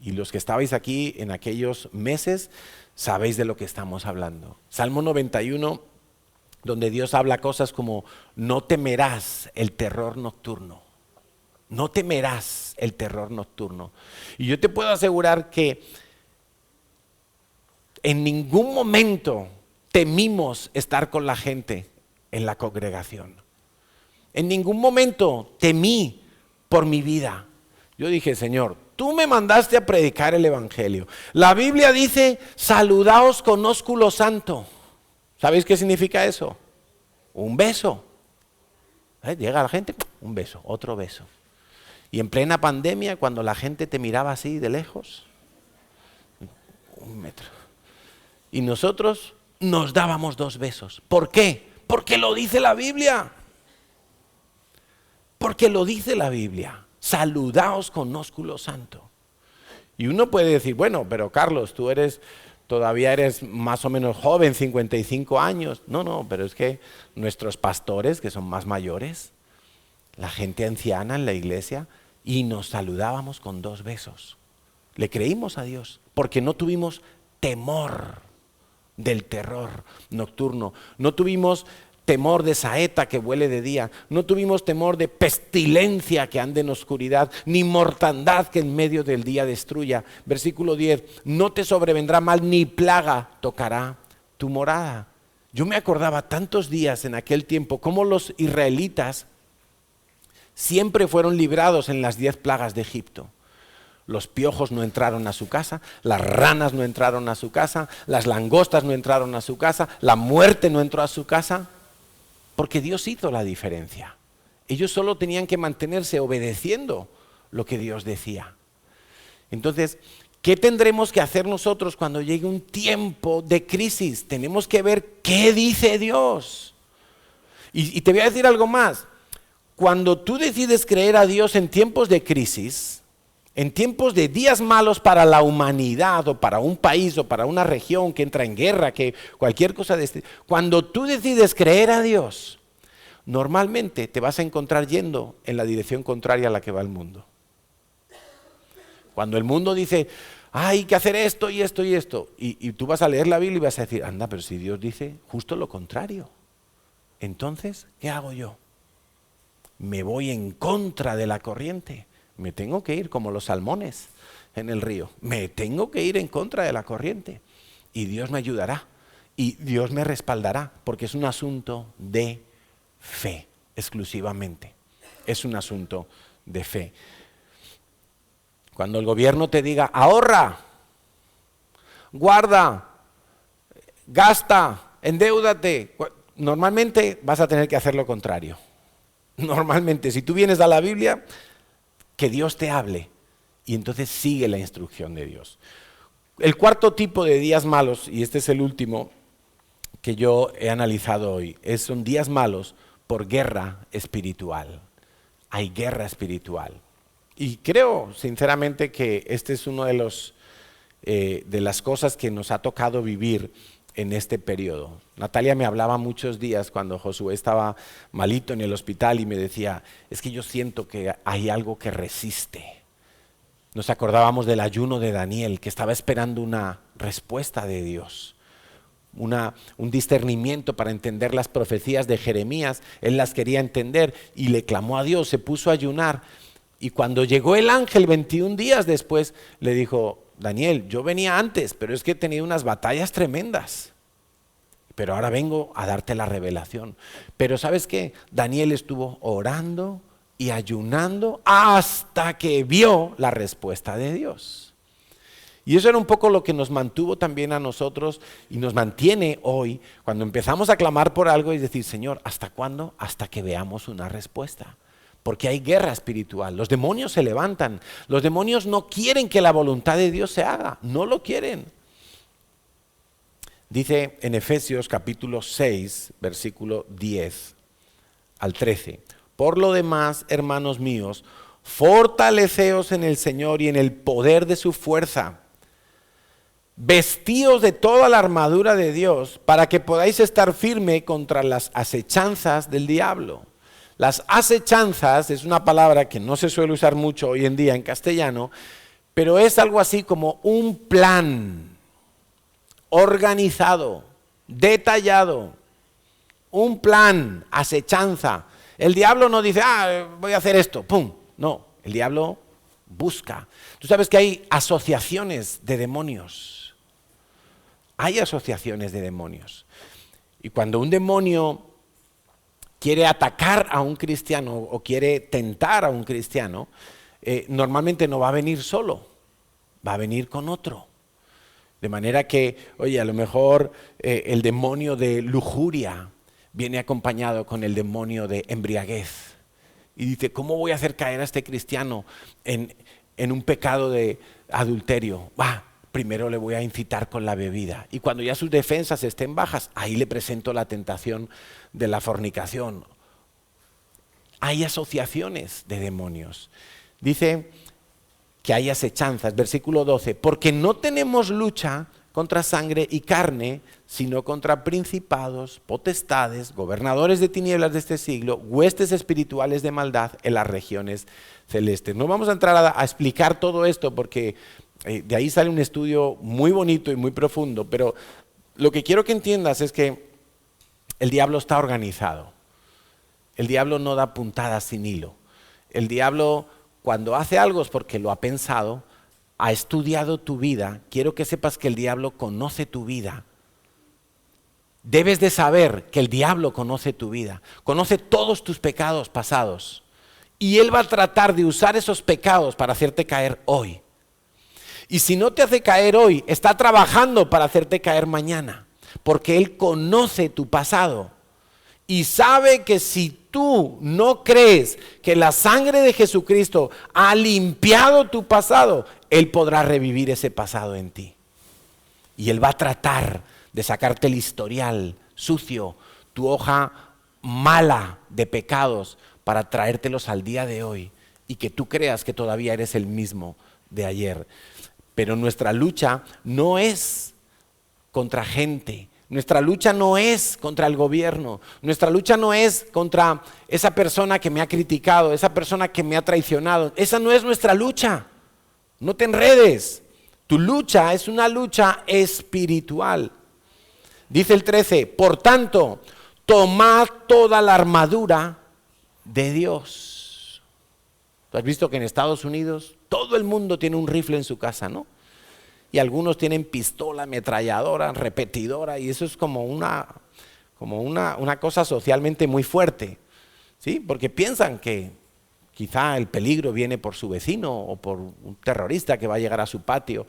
Y los que estabais aquí en aquellos meses, sabéis de lo que estamos hablando. Salmo 91, donde Dios habla cosas como: no temerás el terror nocturno. No temerás el terror nocturno. Y yo te puedo asegurar que en ningún momento temimos estar con la gente en la congregación. En ningún momento temí por mi vida. Yo dije: Señor, tú me mandaste a predicar el evangelio. La Biblia dice: saludaos con ósculo santo. ¿Sabéis qué significa eso? Un beso. Llega la gente, un beso, otro beso. Y en plena pandemia, cuando la gente te miraba así de lejos, 1 metro. Y nosotros nos dábamos 2 besos. ¿Por qué? Porque lo dice la Biblia. Porque lo dice la Biblia. Saludaos con ósculo santo. Y uno puede decir: bueno, pero Carlos, tú todavía eres más o menos joven, 55 años. No, pero es que nuestros pastores, que son más mayores, la gente anciana en la iglesia, y nos saludábamos con 2 besos. Le creímos a Dios porque no tuvimos temor del terror nocturno, no tuvimos temor de saeta que vuele de día, no tuvimos temor de pestilencia que ande en oscuridad, ni mortandad que en medio del día destruya. Versículo 10, no te sobrevendrá mal ni plaga tocará tu morada. Yo me acordaba tantos días en aquel tiempo cómo los israelitas siempre fueron librados en las 10 plagas de Egipto. Los piojos no entraron a su casa, las ranas no entraron a su casa, las langostas no entraron a su casa, la muerte no entró a su casa, porque Dios hizo la diferencia. Ellos solo tenían que mantenerse obedeciendo lo que Dios decía. Entonces, ¿qué tendremos que hacer nosotros cuando llegue un tiempo de crisis? Tenemos que ver qué dice Dios. Y te voy a decir algo más. Cuando tú decides creer a Dios en tiempos de crisis, en tiempos de días malos para la humanidad o para un país o para una región que entra en guerra, que cualquier cosa de este, cuando tú decides creer a Dios, normalmente te vas a encontrar yendo en la dirección contraria a la que va el mundo. Cuando el mundo dice: hay que hacer esto y esto y esto, y tú vas a leer la Biblia y vas a decir: anda, pero si Dios dice justo lo contrario, entonces, ¿qué hago yo? Me voy en contra de la corriente. Me tengo que ir como los salmones en el río. Me tengo que ir en contra de la corriente. Y Dios me ayudará. Y Dios me respaldará. Porque es un asunto de fe, exclusivamente. Es un asunto de fe. Cuando el gobierno te diga: ahorra, guarda, gasta, endeúdate, normalmente vas a tener que hacer lo contrario. Normalmente, si tú vienes a la Biblia, que Dios te hable y entonces sigue la instrucción de Dios. El cuarto tipo de días malos, y este es el último que yo he analizado hoy, son días malos por guerra espiritual. Hay guerra espiritual. Y creo sinceramente que este es uno de las cosas que nos ha tocado vivir en este periodo. Natalia me hablaba muchos días cuando Josué estaba malito en el hospital y me decía: es que yo siento que hay algo que resiste. Nos acordábamos del ayuno de Daniel, que estaba esperando una respuesta de Dios, un discernimiento para entender las profecías de Jeremías. Él las quería entender y le clamó a Dios, se puso a ayunar. Y cuando llegó el ángel 21 días después, le dijo: Daniel, yo venía antes, pero es que he tenido unas batallas tremendas. Pero ahora vengo a darte la revelación. Pero ¿sabes qué? Daniel estuvo orando y ayunando hasta que vio la respuesta de Dios. Y eso era un poco lo que nos mantuvo también a nosotros y nos mantiene hoy cuando empezamos a clamar por algo y decir: Señor, ¿hasta cuándo? Hasta que veamos una respuesta. Porque hay guerra espiritual, los demonios se levantan, los demonios no quieren que la voluntad de Dios se haga, no lo quieren. Dice en Efesios capítulo 6, versículo 10 al 13, por lo demás, hermanos míos, fortaleceos en el Señor y en el poder de su fuerza. vestíos de toda la armadura de Dios para que podáis estar firme contra las acechanzas del diablo. Las acechanzas es una palabra que no se suele usar mucho hoy en día en castellano, pero es algo así como un plan organizado, detallado, un plan, acechanza. El diablo no dice, voy a hacer esto, pum. No, el diablo busca. Tú sabes que hay asociaciones de demonios. Hay asociaciones de demonios. Y cuando un demonio quiere atacar a un cristiano o quiere tentar a un cristiano, normalmente no va a venir solo, va a venir con otro. De manera que, oye, a lo mejor el demonio de lujuria viene acompañado con el demonio de embriaguez. Y dice, ¿cómo voy a hacer caer a este cristiano en un pecado de adulterio? Primero le voy a incitar con la bebida. Y cuando ya sus defensas estén bajas, ahí le presento la tentación de la fornicación. Hay asociaciones de demonios. Dice que hay asechanzas, versículo 12, porque no tenemos lucha contra sangre y carne, sino contra principados, potestades, gobernadores de tinieblas de este siglo, huestes espirituales de maldad en las regiones celestes. No vamos a entrar a explicar todo esto porque de ahí sale un estudio muy bonito y muy profundo, pero lo que quiero que entiendas es que el diablo está organizado. El diablo no da puntadas sin hilo. El diablo, cuando hace algo es porque lo ha pensado, ha estudiado tu vida. Quiero que sepas que el diablo conoce tu vida. Debes de saber que el diablo conoce tu vida, conoce todos tus pecados pasados. Y él va a tratar de usar esos pecados para hacerte caer hoy. Y si no te hace caer hoy, está trabajando para hacerte caer mañana. Porque él conoce tu pasado. Y sabe que si tú no crees que la sangre de Jesucristo ha limpiado tu pasado, él podrá revivir ese pasado en ti. Y él va a tratar de sacarte el historial sucio, tu hoja mala de pecados, para traértelos al día de hoy y que tú creas que todavía eres el mismo de ayer. Pero nuestra lucha no es contra gente. Nuestra lucha no es contra el gobierno, nuestra lucha no es contra esa persona que me ha criticado, esa persona que me ha traicionado. Esa no es nuestra lucha, no te enredes. Tu lucha es una lucha espiritual. Dice el 13, por tanto, tomad toda la armadura de Dios. ¿Tú has visto que en Estados Unidos todo el mundo tiene un rifle en su casa, no? Y algunos tienen pistola, ametralladora, repetidora, y eso es como una cosa socialmente muy fuerte, ¿sí? Porque piensan que quizá el peligro viene por su vecino o por un terrorista que va a llegar a su patio.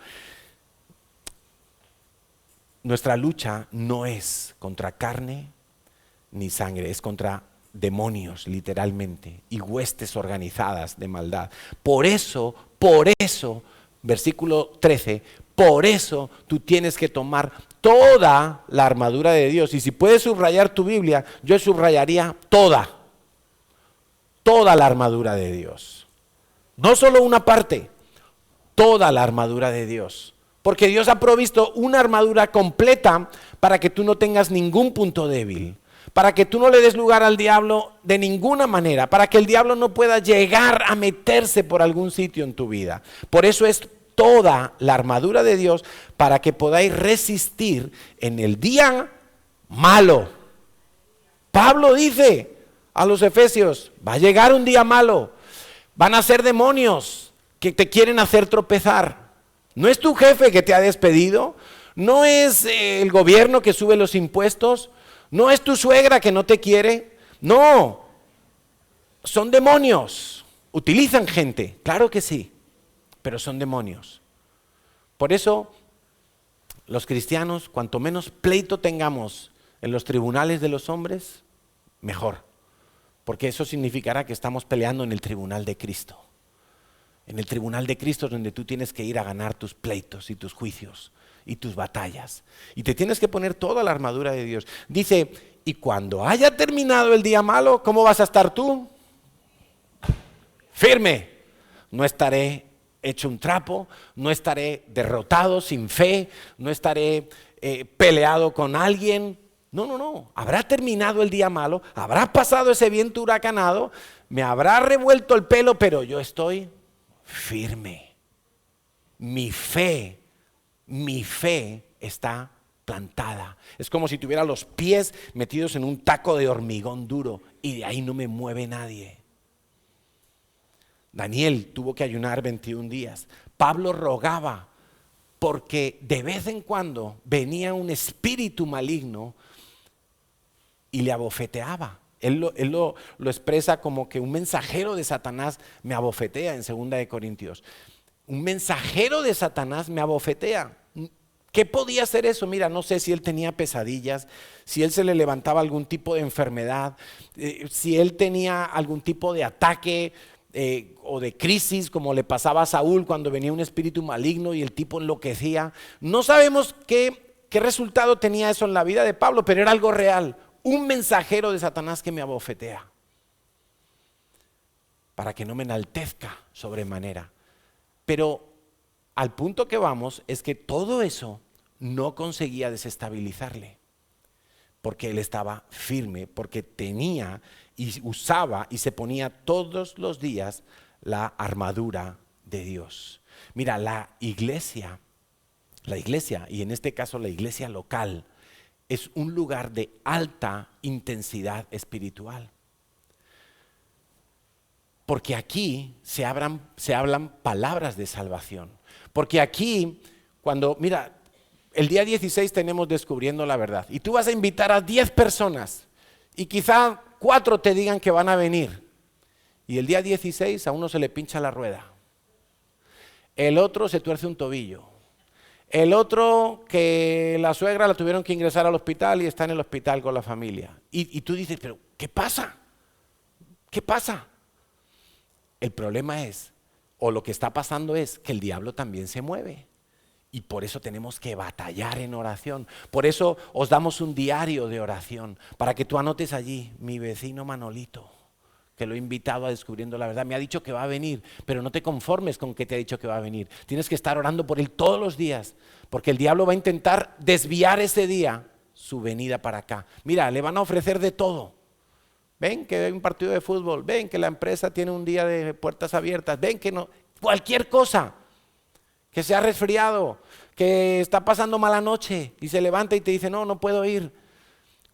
Nuestra lucha no es contra carne ni sangre, es contra demonios, literalmente, y huestes organizadas de maldad. Por eso, versículo 13, por eso tú tienes que tomar toda la armadura de Dios. Y si puedes subrayar tu Biblia, yo subrayaría toda la armadura de Dios. No solo una parte, toda la armadura de Dios. Porque Dios ha provisto una armadura completa para que tú no tengas ningún punto débil. Para que tú no le des lugar al diablo de ninguna manera. Para que el diablo no pueda llegar a meterse por algún sitio en tu vida. Por eso es toda la armadura de Dios para que podáis resistir en el día malo. Pablo dice a los efesios, va a llegar un día malo, van a ser demonios que te quieren hacer tropezar. No es tu jefe que te ha despedido, no es el gobierno que sube los impuestos, no es tu suegra que no te quiere, no, son demonios, utilizan gente, claro que sí. Pero son demonios. Por eso, los cristianos, cuanto menos pleito tengamos en los tribunales de los hombres, mejor. Porque eso significará que estamos peleando en el tribunal de Cristo. En el tribunal de Cristo es donde tú tienes que ir a ganar tus pleitos y tus juicios y tus batallas. Y te tienes que poner toda la armadura de Dios. Dice, y cuando haya terminado el día malo, ¿cómo vas a estar tú? Firme. No estaré hecho un trapo, no estaré derrotado, sin fe, no estaré peleado con alguien. No. Habrá terminado el día malo, habrá pasado ese viento huracanado, me habrá revuelto el pelo, pero yo estoy firme. Mi fe está plantada. Es como si tuviera los pies metidos en un taco de hormigón duro y de ahí no me mueve nadie. Daniel tuvo que ayunar 21 días. Pablo rogaba porque de vez en cuando venía un espíritu maligno y le abofeteaba. Él lo expresa como que un mensajero de Satanás me abofetea en 2 Corintios. Un mensajero de Satanás me abofetea. ¿Qué podía ser eso? Mira, no sé si él tenía pesadillas, si él se le levantaba algún tipo de enfermedad, si él tenía algún tipo de ataque o de crisis, como le pasaba a Saúl cuando venía un espíritu maligno y el tipo enloquecía. No sabemos qué resultado tenía eso en la vida de Pablo, pero era algo real. Un mensajero de Satanás que me abofetea para que no me enaltezca sobremanera. Pero al punto que vamos es que todo eso no conseguía desestabilizarle, porque él estaba firme, porque tenía y usaba y se ponía todos los días la armadura de Dios. Mira, la iglesia, y en este caso la iglesia local, es un lugar de alta intensidad espiritual. Porque aquí se hablan palabras de salvación. Porque aquí, mira, el día 16 tenemos Descubriendo la Verdad. Y tú vas a invitar a 10 personas y quizá 4 te digan que van a venir. Y el día 16 a uno se le pincha la rueda. El otro se tuerce un tobillo. El otro que la suegra la tuvieron que ingresar al hospital y está en el hospital con la familia. Y tú dices, pero ¿qué pasa? ¿Qué pasa? El problema es, o lo que está pasando es que el diablo también se mueve. Y por eso tenemos que batallar en oración. Por eso os damos un diario de oración, para que tú anotes allí, mi vecino Manolito, que lo he invitado a Descubriendo la Verdad, me ha dicho que va a venir, pero no te conformes con que te ha dicho que va a venir. Tienes que estar orando por él todos los días, porque el diablo va a intentar desviar ese día su venida para acá. Mira, le van a ofrecer de todo. Ven que hay un partido de fútbol, ven que la empresa tiene un día de puertas abiertas, ven que no, cualquier cosa, que se ha resfriado, que está pasando mala noche y se levanta y te dice, no puedo ir.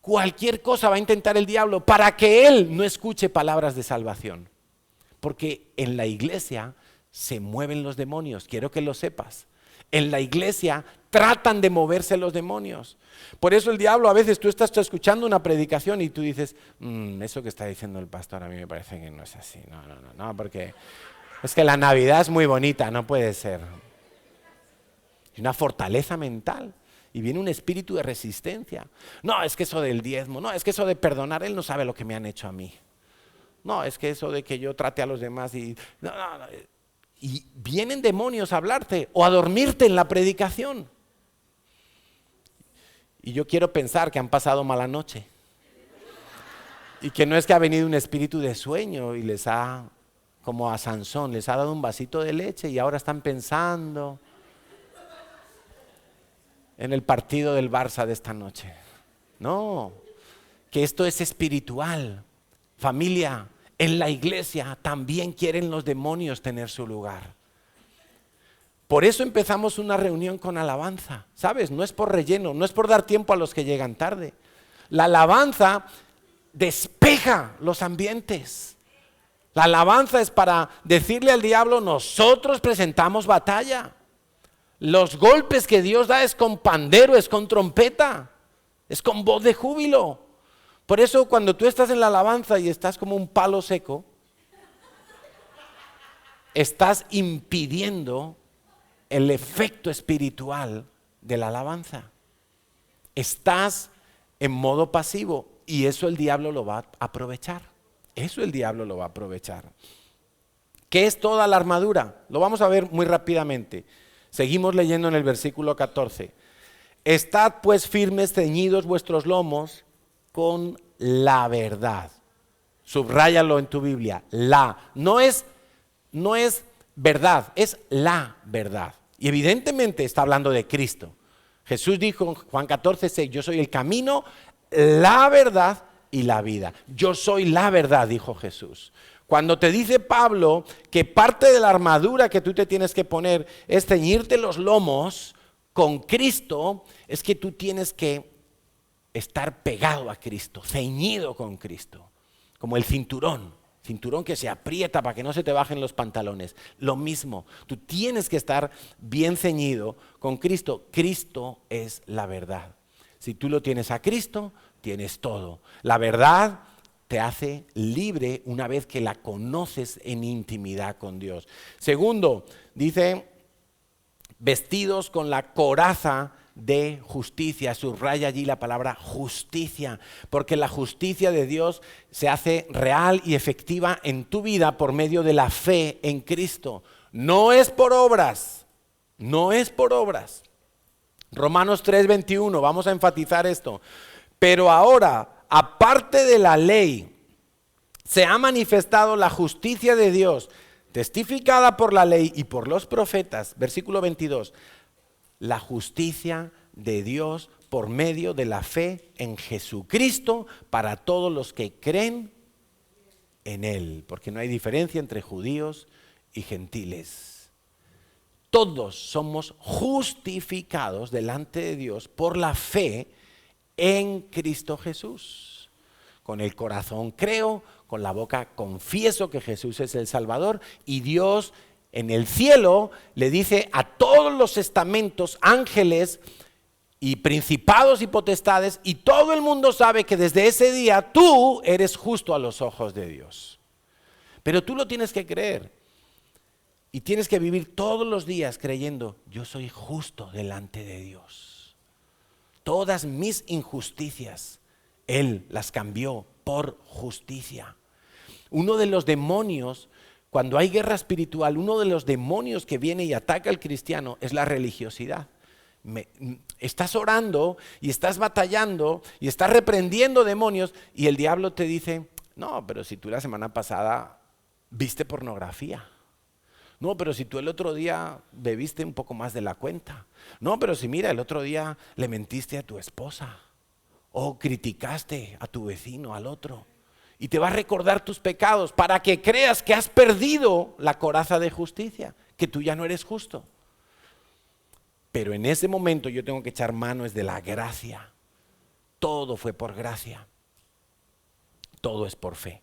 Cualquier cosa va a intentar el diablo para que él no escuche palabras de salvación. Porque en la iglesia se mueven los demonios, quiero que lo sepas. En la iglesia tratan de moverse los demonios. Por eso el diablo, a veces tú estás escuchando una predicación y tú dices, eso que está diciendo el pastor a mí me parece que no es así. No, porque es que la Navidad es muy bonita, no puede ser. Es una fortaleza mental. Y viene un espíritu de resistencia. No, es que eso del diezmo, no, es que eso de perdonar, él no sabe lo que me han hecho a mí. No, es que eso de que yo trate a los demás y vienen demonios a hablarte o a dormirte en la predicación. Y yo quiero pensar que han pasado mala noche. Y que no es que ha venido un espíritu de sueño y les ha, como a Sansón, les ha dado un vasito de leche y ahora están pensando en el partido del Barça de esta noche. No, que esto es espiritual. Familia, en la iglesia también quieren los demonios tener su lugar. Por eso empezamos una reunión con alabanza, ¿sabes? No es por relleno, no es por dar tiempo a los que llegan tarde. La alabanza despeja los ambientes. La alabanza es para decirle al diablo, nosotros presentamos batalla. Los golpes que Dios da es con pandero, es con trompeta, es con voz de júbilo. Por eso cuando tú estás en la alabanza y estás como un palo seco, estás impidiendo el efecto espiritual de la alabanza. Estás en modo pasivo y eso el diablo lo va a aprovechar. Eso el diablo lo va a aprovechar. ¿Qué es toda la armadura? Lo vamos a ver muy rápidamente. Seguimos leyendo en el versículo 14. Estad pues firmes, ceñidos vuestros lomos con la verdad. Subráyalo en tu Biblia. No es verdad, es la verdad. Y evidentemente está hablando de Cristo. Jesús dijo en Juan 14:6, yo soy el camino, la verdad y la vida. Yo soy la verdad, dijo Jesús. Cuando te dice Pablo que parte de la armadura que tú te tienes que poner es ceñirte los lomos con Cristo, es que tú tienes que estar pegado a Cristo, ceñido con Cristo, como el cinturón que se aprieta para que no se te bajen los pantalones. Lo mismo, tú tienes que estar bien ceñido con Cristo. Cristo es la verdad. Si tú lo tienes a Cristo, tienes todo. La verdad te hace libre una vez que la conoces en intimidad con Dios. Segundo, dice, vestidos con la coraza de justicia. Subraya allí la palabra justicia, porque la justicia de Dios se hace real y efectiva en tu vida por medio de la fe en Cristo. No es por obras, no es por obras. Romanos 3:21, vamos a enfatizar esto. Pero ahora, aparte de la ley, se ha manifestado la justicia de Dios, testificada por la ley y por los profetas. Versículo 22. La justicia de Dios por medio de la fe en Jesucristo para todos los que creen en Él. Porque no hay diferencia entre judíos y gentiles. Todos somos justificados delante de Dios por la fe en Cristo Jesús. Con el corazón creo, con la boca confieso que Jesús es el Salvador, y Dios en el cielo le dice a todos los estamentos, ángeles y principados y potestades, y todo el mundo sabe que desde ese día tú eres justo a los ojos de Dios. Pero tú lo tienes que creer y tienes que vivir todos los días creyendo, yo soy justo delante de Dios. Todas mis injusticias, Él las cambió por justicia. Uno de los demonios, cuando hay guerra espiritual, uno de los demonios que viene y ataca al cristiano es la religiosidad. Estás orando y estás batallando y estás reprendiendo demonios y el diablo te dice, no, pero si tú la semana pasada viste pornografía. No, pero si tú el otro día bebiste un poco más de la cuenta. No, pero si mira, el otro día le mentiste a tu esposa o criticaste a tu vecino, al otro. Y te va a recordar tus pecados para que creas que has perdido la coraza de justicia, que tú ya no eres justo. Pero en ese momento yo tengo que echar mano de la gracia. Todo fue por gracia. Todo es por fe.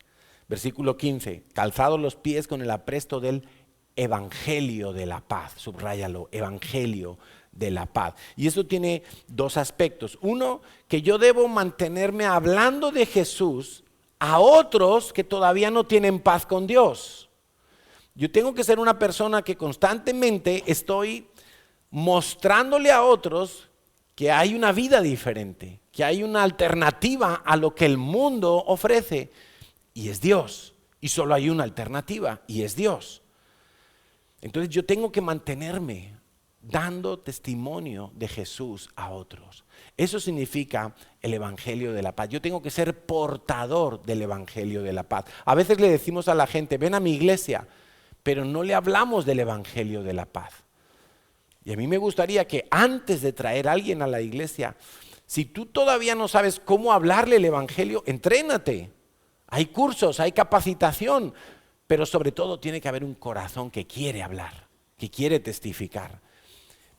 Versículo 15. Calzados los pies con el apresto del Evangelio de la paz. Subráyalo, Evangelio de la paz. Y eso tiene dos aspectos. Uno, que yo debo mantenerme hablando de Jesús a otros que todavía no tienen paz con Dios. Yo tengo que ser una persona que constantemente estoy mostrándole a otros que hay una vida diferente, que hay una alternativa a lo que el mundo ofrece, y es Dios, y solo hay una alternativa, y es Dios. Entonces yo tengo que mantenerme dando testimonio de Jesús a otros. Eso significa el Evangelio de la paz. Yo tengo que ser portador del Evangelio de la paz. A veces le decimos a la gente, ven a mi iglesia, pero no le hablamos del Evangelio de la paz. Y a mí me gustaría que antes de traer a alguien a la iglesia, si tú todavía no sabes cómo hablarle el Evangelio, entrénate. Hay cursos, hay capacitación, pero sobre todo tiene que haber un corazón que quiere hablar, que quiere testificar.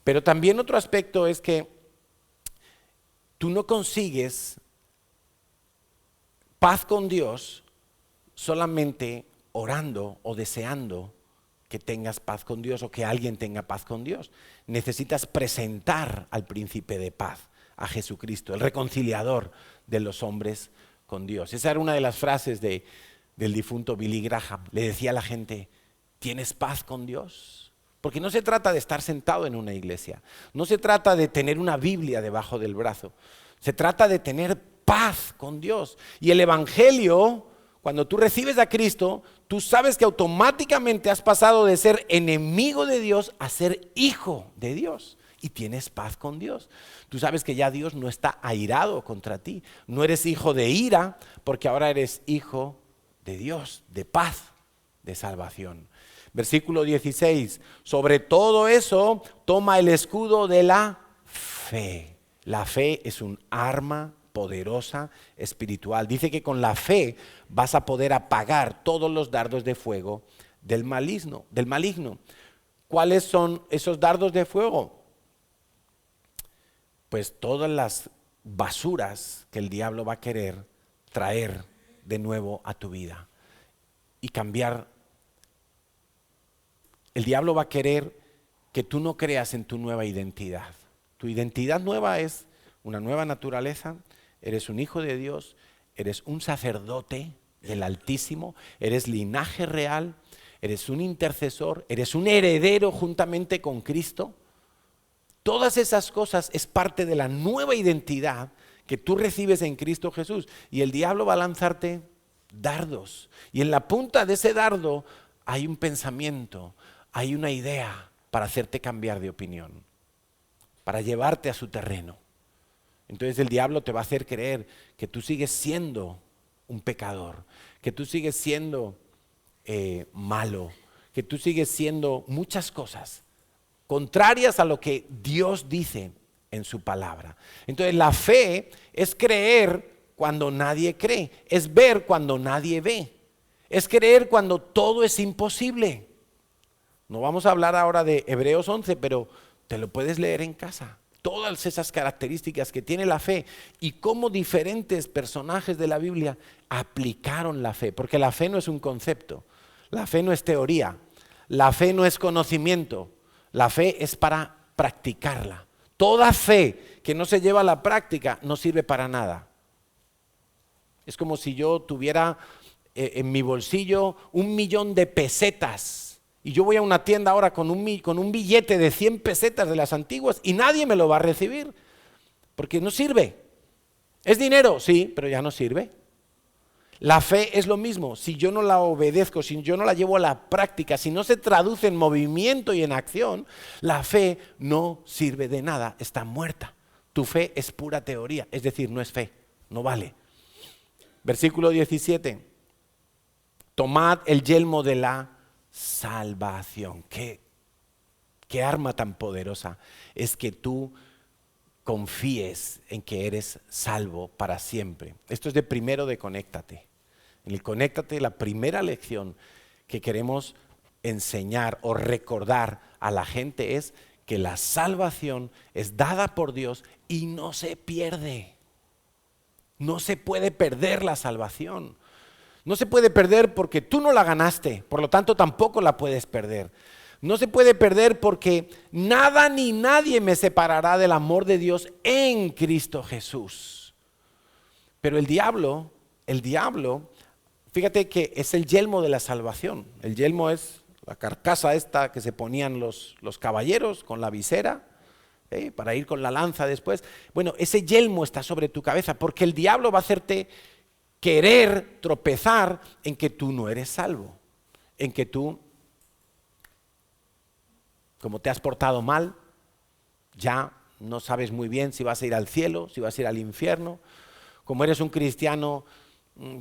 Pero también otro aspecto es que tú no consigues paz con Dios solamente orando o deseando que tengas paz con Dios o que alguien tenga paz con Dios. Necesitas presentar al príncipe de paz, a Jesucristo, el reconciliador de los hombres con Dios. Esa era una de las frases del difunto Billy Graham. Le decía a la gente, ¿tienes paz con Dios? Porque no se trata de estar sentado en una iglesia, no se trata de tener una Biblia debajo del brazo, se trata de tener paz con Dios. Y el Evangelio, cuando tú recibes a Cristo, tú sabes que automáticamente has pasado de ser enemigo de Dios a ser hijo de Dios. Y tienes paz con Dios. Tú sabes que ya Dios no está airado contra ti. No eres hijo de ira, porque ahora eres hijo de Dios, de paz, de salvación. Versículo 16, sobre todo eso toma el escudo de la fe. La fe es un arma poderosa espiritual. Dice que con la fe vas a poder apagar todos los dardos de fuego del maligno. ¿Cuáles son esos dardos de fuego? Pues todas las basuras que el diablo va a querer traer de nuevo a tu vida y cambiar. El diablo va a querer que tú no creas en tu nueva identidad. Tu identidad nueva es una nueva naturaleza, eres un hijo de Dios, eres un sacerdote del Altísimo, eres linaje real, eres un intercesor, eres un heredero juntamente con Cristo. Todas esas cosas es parte de la nueva identidad que tú recibes en Cristo Jesús. Y el diablo va a lanzarte dardos. Y en la punta de ese dardo hay un pensamiento, hay una idea para hacerte cambiar de opinión, para llevarte a su terreno. Entonces el diablo te va a hacer creer que tú sigues siendo un pecador, que tú sigues siendo malo, que tú sigues siendo muchas cosas contrarias a lo que Dios dice en su palabra. Entonces la fe es creer cuando nadie cree, es ver cuando nadie ve, es creer cuando todo es imposible. No vamos a hablar ahora de Hebreos 11, pero te lo puedes leer en casa. Todas esas características que tiene la fe y cómo diferentes personajes de la Biblia aplicaron la fe, porque la fe no es un concepto, la fe no es teoría, la fe no es conocimiento, la fe es para practicarla. Toda fe que no se lleva a la práctica no sirve para nada. Es como si yo tuviera en mi bolsillo 1.000.000 de pesetas y yo voy a una tienda ahora con un billete de 100 pesetas de las antiguas y nadie me lo va a recibir porque no sirve. ¿Es dinero? Sí, pero ya no sirve. La fe es lo mismo. Si yo no la obedezco, si yo no la llevo a la práctica, si no se traduce en movimiento y en acción, la fe no sirve de nada, está muerta. Tu fe es pura teoría, es decir, no es fe, no vale. Versículo 17. Tomad el yelmo de la salvación. ¿Qué arma tan poderosa es que tú confíes en que eres salvo para siempre? Esto es de primero de Conéctate. En el Conéctate, la primera lección que queremos enseñar o recordar a la gente es que la salvación es dada por Dios y no se pierde. No se puede perder la salvación. No se puede perder porque tú no la ganaste, por lo tanto tampoco la puedes perder. No se puede perder porque nada ni nadie me separará del amor de Dios en Cristo Jesús. Pero el diablo, fíjate que es el yelmo de la salvación. El yelmo es la carcasa esta que se ponían los caballeros con la visera, para ir con la lanza después. Bueno, ese yelmo está sobre tu cabeza porque el diablo va a hacerte querer tropezar en que tú no eres salvo, en que tú, como te has portado mal, ya no sabes muy bien si vas a ir al cielo, si vas a ir al infierno. Como eres un cristiano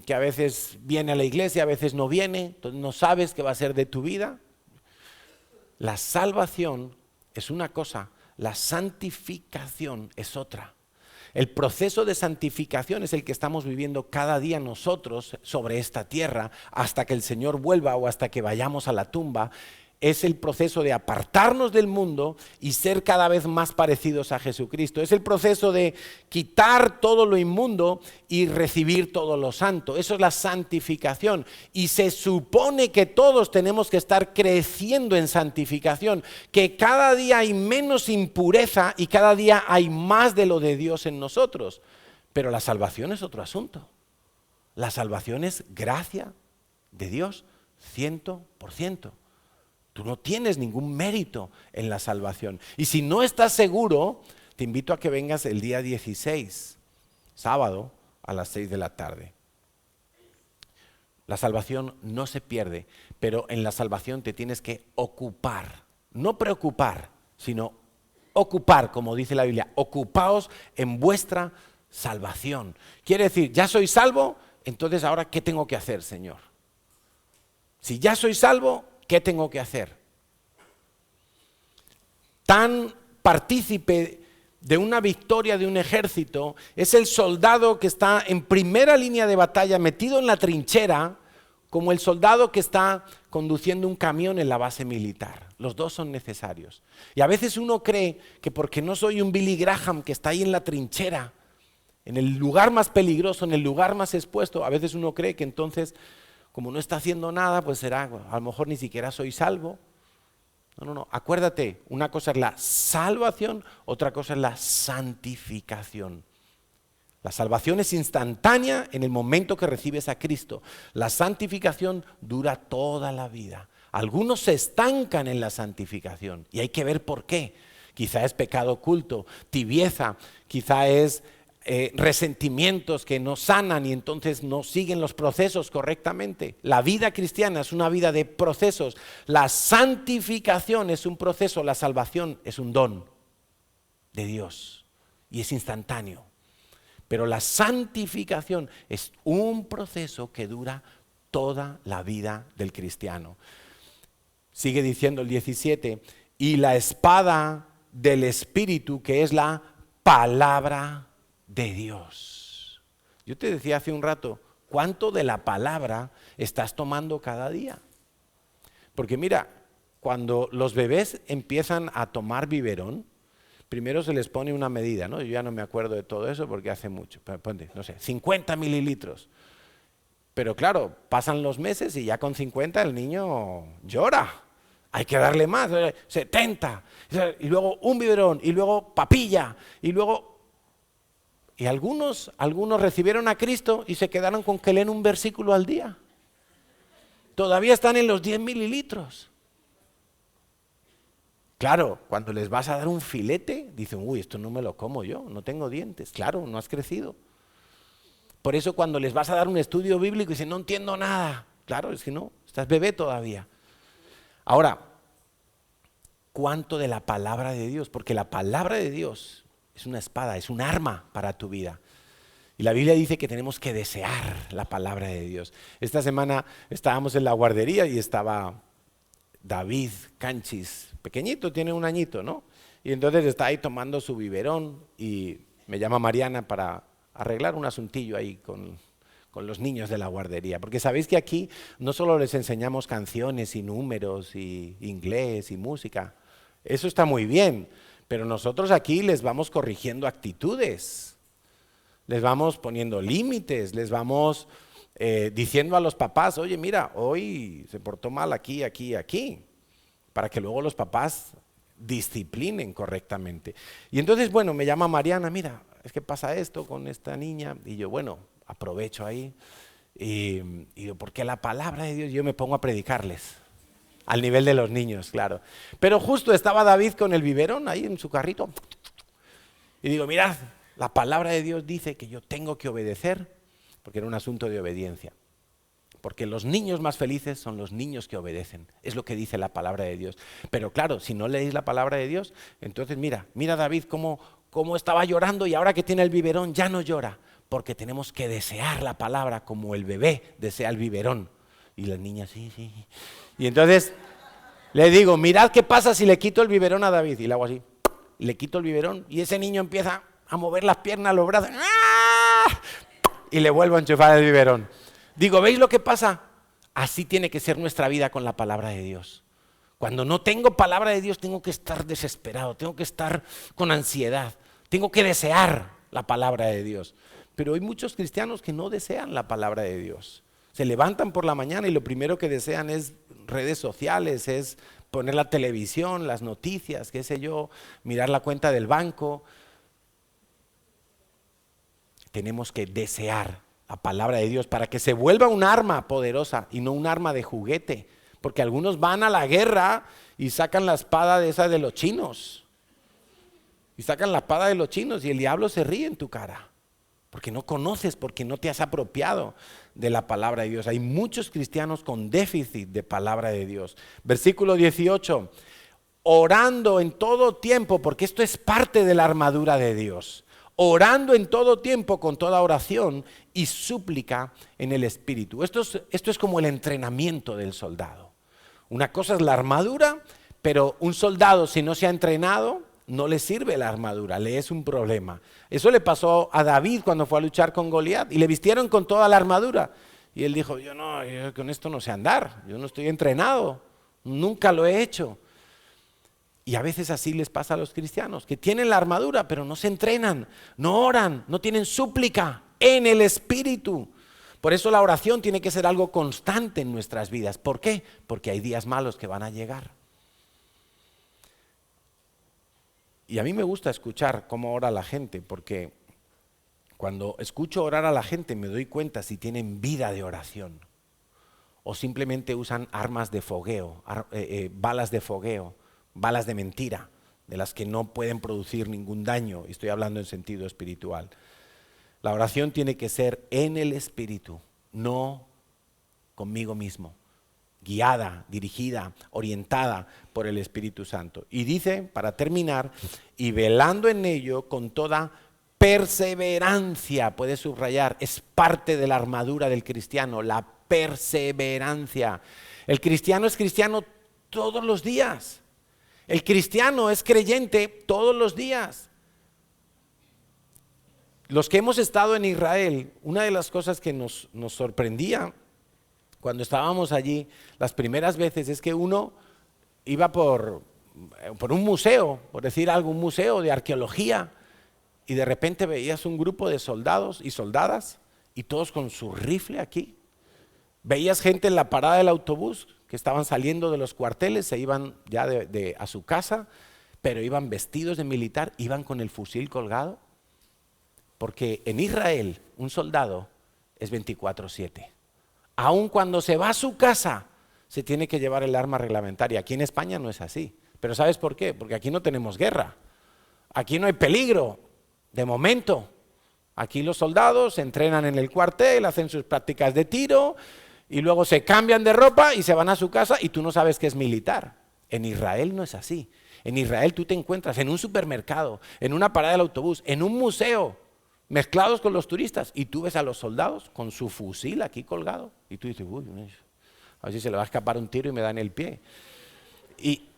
que a veces viene a la iglesia, a veces no viene, entonces no sabes qué va a ser de tu vida. La salvación es una cosa, la santificación es otra. El proceso de santificación es el que estamos viviendo cada día nosotros sobre esta tierra hasta que el Señor vuelva o hasta que vayamos a la tumba. Es el proceso de apartarnos del mundo y ser cada vez más parecidos a Jesucristo. Es el proceso de quitar todo lo inmundo y recibir todo lo santo. Eso es la santificación. Y se supone que todos tenemos que estar creciendo en santificación, que cada día hay menos impureza y cada día hay más de lo de Dios en nosotros. Pero la salvación es otro asunto. La salvación es gracia de Dios 100%. Tú no tienes ningún mérito en la salvación. Y si no estás seguro, te invito a que vengas el día 16, sábado, a las 6 de la tarde. La salvación no se pierde, pero en la salvación te tienes que ocupar. No preocupar, sino ocupar, como dice la Biblia. Ocupaos en vuestra salvación. Quiere decir, ya soy salvo, entonces ahora, ¿qué tengo que hacer, Señor? Si ya soy salvo, ¿qué tengo que hacer? Tan partícipe de una victoria de un ejército es el soldado que está en primera línea de batalla, metido en la trinchera, como el soldado que está conduciendo un camión en la base militar. Los dos son necesarios. Y a veces uno cree que porque no soy un Billy Graham que está ahí en la trinchera, en el lugar más peligroso, en el lugar más expuesto, a veces uno cree que entonces, como no está haciendo nada, pues será, a lo mejor ni siquiera soy salvo. No. Acuérdate, una cosa es la salvación, otra cosa es la santificación. La salvación es instantánea en el momento que recibes a Cristo. La santificación dura toda la vida. Algunos se estancan en la santificación y hay que ver por qué. Quizá es pecado oculto, tibieza, quizá es resentimientos que no sanan y entonces no siguen los procesos correctamente. La vida cristiana es una vida de procesos. La santificación es un proceso, la salvación es un don de Dios y es instantáneo. Pero la santificación es un proceso que dura toda la vida del cristiano. Sigue diciendo el 17, y la espada del Espíritu, que es la palabra de Dios. Yo te decía hace un rato, ¿cuánto de la palabra estás tomando cada día? Porque mira, cuando los bebés empiezan a tomar biberón, primero se les pone una medida, ¿no? Yo ya no me acuerdo de todo eso porque hace mucho, pero ponte, no sé, 50 mililitros. Pero claro, pasan los meses y ya con 50 el niño llora. Hay que darle más, 70, y luego un biberón, y luego papilla, y luego... Y algunos recibieron a Cristo y se quedaron con que leen un versículo al día. Todavía están en los 10 mililitros. Claro, cuando les vas a dar un filete, dicen, uy, esto no me lo como yo, no tengo dientes. Claro, no has crecido. Por eso cuando les vas a dar un estudio bíblico, dicen, no entiendo nada. Claro, es que no, estás bebé todavía. Ahora, ¿cuánto de la palabra de Dios? Porque la palabra de Dios es una espada, es un arma para tu vida. Y la Biblia dice que tenemos que desear la palabra de Dios. Esta semana estábamos en la guardería y estaba David Canchis, pequeñito, tiene 1 añito, ¿no? Y entonces está ahí tomando su biberón y me llama Mariana para arreglar un asuntillo ahí con los niños de la guardería. Porque sabéis que aquí no solo les enseñamos canciones y números y inglés y música. Eso está muy bien, pero nosotros aquí les vamos corrigiendo actitudes. Les vamos poniendo límites, les vamos diciendo a los papás, oye, mira, hoy se portó mal aquí, para que luego los papás disciplinen correctamente. Y entonces, bueno, me llama Mariana, mira, es que pasa esto con esta niña, y yo, bueno, aprovecho ahí, y digo, porque la palabra de Dios, yo me pongo a predicarles, al nivel de los niños, claro. Pero justo estaba David con el biberón ahí en su carrito, y digo, mirad, la palabra de Dios dice que yo tengo que obedecer, porque era un asunto de obediencia. Porque los niños más felices son los niños que obedecen. Es lo que dice la palabra de Dios. Pero claro, si no leéis la palabra de Dios, entonces mira David cómo estaba llorando y ahora que tiene el biberón ya no llora. Porque tenemos que desear la palabra como el bebé desea el biberón. Y las niñas, sí. Y entonces le digo, mirad qué pasa si le quito el biberón a David. Y le hago así, le quito el biberón y ese niño empieza a mover las piernas, los brazos. ¡Ah! Y le vuelvo a enchufar el biberón. Digo, ¿veis lo que pasa? Así tiene que ser nuestra vida con la palabra de Dios. Cuando no tengo palabra de Dios, tengo que estar desesperado, tengo que estar con ansiedad, tengo que desear la palabra de Dios. Pero hay muchos cristianos que no desean la palabra de Dios. Se levantan por la mañana y lo primero que desean es redes sociales, es poner la televisión, las noticias, qué sé yo, mirar la cuenta del banco. Tenemos que desear la palabra de Dios para que se vuelva un arma poderosa y no un arma de juguete. Porque algunos van a la guerra y sacan la espada de esa de los chinos. Y sacan la espada de los chinos y el diablo se ríe en tu cara. Porque no conoces, porque no te has apropiado de la palabra de Dios. Hay muchos cristianos con déficit de palabra de Dios. Versículo 18. Orando en todo tiempo, porque esto es parte de la armadura de Dios. Orando en todo tiempo con toda oración y súplica en el Espíritu. Esto es como el entrenamiento del soldado. Una cosa es la armadura, pero un soldado si no se ha entrenado, no le sirve la armadura, le es un problema. Eso le pasó a David cuando fue a luchar con Goliat y le vistieron con toda la armadura. Y él dijo, yo con esto no sé andar, yo no estoy entrenado, nunca lo he hecho. Y a veces así les pasa a los cristianos, que tienen la armadura, pero no se entrenan, no oran, no tienen súplica en el Espíritu. Por eso la oración tiene que ser algo constante en nuestras vidas. ¿Por qué? Porque hay días malos que van a llegar. Y a mí me gusta escuchar cómo ora la gente, porque cuando escucho orar a la gente me doy cuenta si tienen vida de oración o simplemente usan armas de fogueo, balas de fogueo, balas de mentira, de las que no pueden producir ningún daño. Y estoy hablando en sentido espiritual. La oración tiene que ser en el Espíritu, no conmigo mismo, guiada, dirigida, orientada por el Espíritu Santo. Y dice, para terminar, y velando en ello con toda perseverancia, puede subrayar, es parte de la armadura del cristiano, la perseverancia. El cristiano es cristiano todos los días. El cristiano es creyente todos los días. Los que hemos estado en Israel, una de las cosas que nos sorprendía cuando estábamos allí las primeras veces es que uno iba por un museo, por decir algo, un museo de arqueología, y de repente veías un grupo de soldados y soldadas y todos con su rifle aquí. Veías gente en la parada del autobús que estaban saliendo de los cuarteles, se iban ya a su casa, pero iban vestidos de militar, iban con el fusil colgado. Porque en Israel un soldado es 24/7. Aun cuando se va a su casa, se tiene que llevar el arma reglamentaria. Aquí en España no es así. Pero ¿sabes por qué? Porque aquí no tenemos guerra. Aquí no hay peligro, de momento. Aquí los soldados se entrenan en el cuartel, hacen sus prácticas de tiro y luego se cambian de ropa y se van a su casa y tú no sabes que es militar. En Israel no es así. En Israel tú te encuentras en un supermercado, en una parada del autobús, en un museo, mezclados con los turistas, y tú ves a los soldados con su fusil aquí colgado y tú dices, uy, a ver si se le va a escapar un tiro y me da en el pie. ¿Y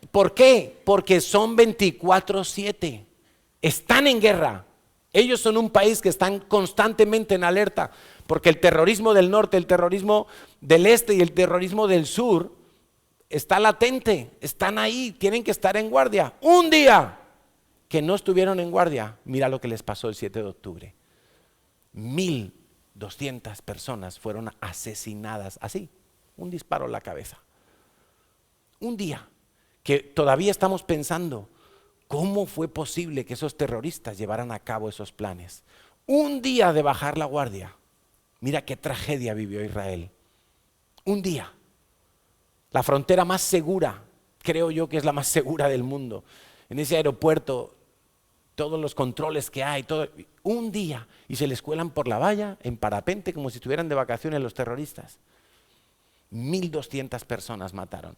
por qué? Porque son 24/7, están en guerra. Ellos son un país que están constantemente en alerta, porque el terrorismo del norte, el terrorismo del este y el terrorismo del sur está latente, están ahí, tienen que estar en guardia. Un día que no estuvieron en guardia, mira lo que les pasó el 7 de octubre. 1,200 personas fueron asesinadas, así, un disparo en la cabeza. Un día que todavía estamos pensando, ¿cómo fue posible que esos terroristas llevaran a cabo esos planes? Un día de bajar la guardia. Mira qué tragedia vivió Israel. Un día. La frontera más segura, creo yo que es la más segura del mundo. En ese aeropuerto, todos los controles que hay, todo, un día, y se les cuelan por la valla, en parapente, como si estuvieran de vacaciones los terroristas. 1,200 personas mataron.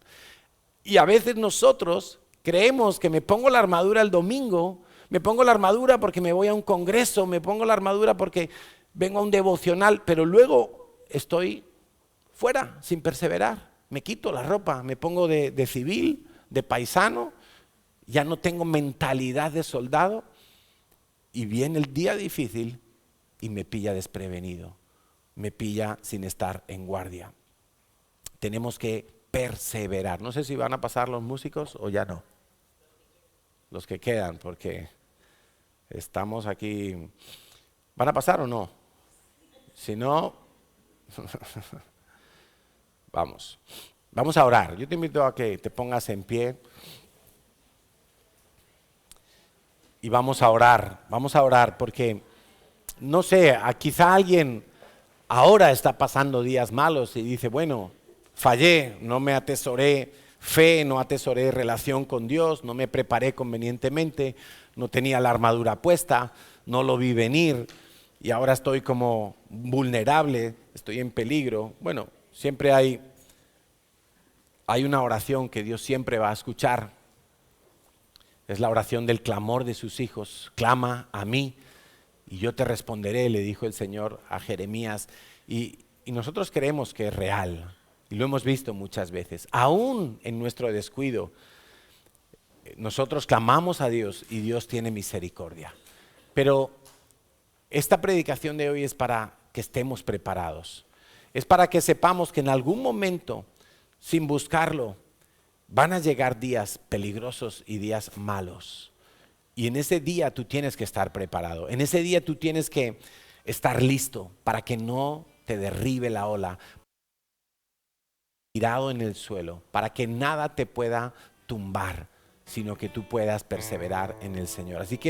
Y a veces nosotros creemos que me pongo la armadura el domingo, me pongo la armadura porque me voy a un congreso, me pongo la armadura porque vengo a un devocional, pero luego estoy fuera, sin perseverar. Me quito la ropa, me pongo de civil, de paisano, ya no tengo mentalidad de soldado y viene el día difícil y me pilla desprevenido, me pilla sin estar en guardia. Tenemos que perseverar. No sé si van a pasar los músicos o ya no. Los que quedan, porque estamos aquí. ¿Van a pasar o no? Si no, vamos a orar. Yo te invito a que te pongas en pie y vamos a orar porque, no sé, quizá alguien ahora está pasando días malos y dice, bueno, fallé, no me atesoré fe, no atesoré relación con Dios, no me preparé convenientemente, no tenía la armadura puesta, no lo vi venir y ahora estoy como vulnerable, estoy en peligro. Bueno, siempre hay una oración que Dios siempre va a escuchar. Es la oración del clamor de sus hijos. Clama a mí y yo te responderé, le dijo el Señor a Jeremías. Y nosotros creemos que es real. Y lo hemos visto muchas veces. Aún en nuestro descuido, nosotros clamamos a Dios y Dios tiene misericordia. Pero esta predicación de hoy es para que estemos preparados. Es para que sepamos que en algún momento, sin buscarlo, van a llegar días peligrosos y días malos. Y en ese día tú tienes que estar preparado. En ese día tú tienes que estar listo para que no te derribe la ola, tirado en el suelo, para que nada te pueda tumbar, sino que tú puedas perseverar en el Señor. Así que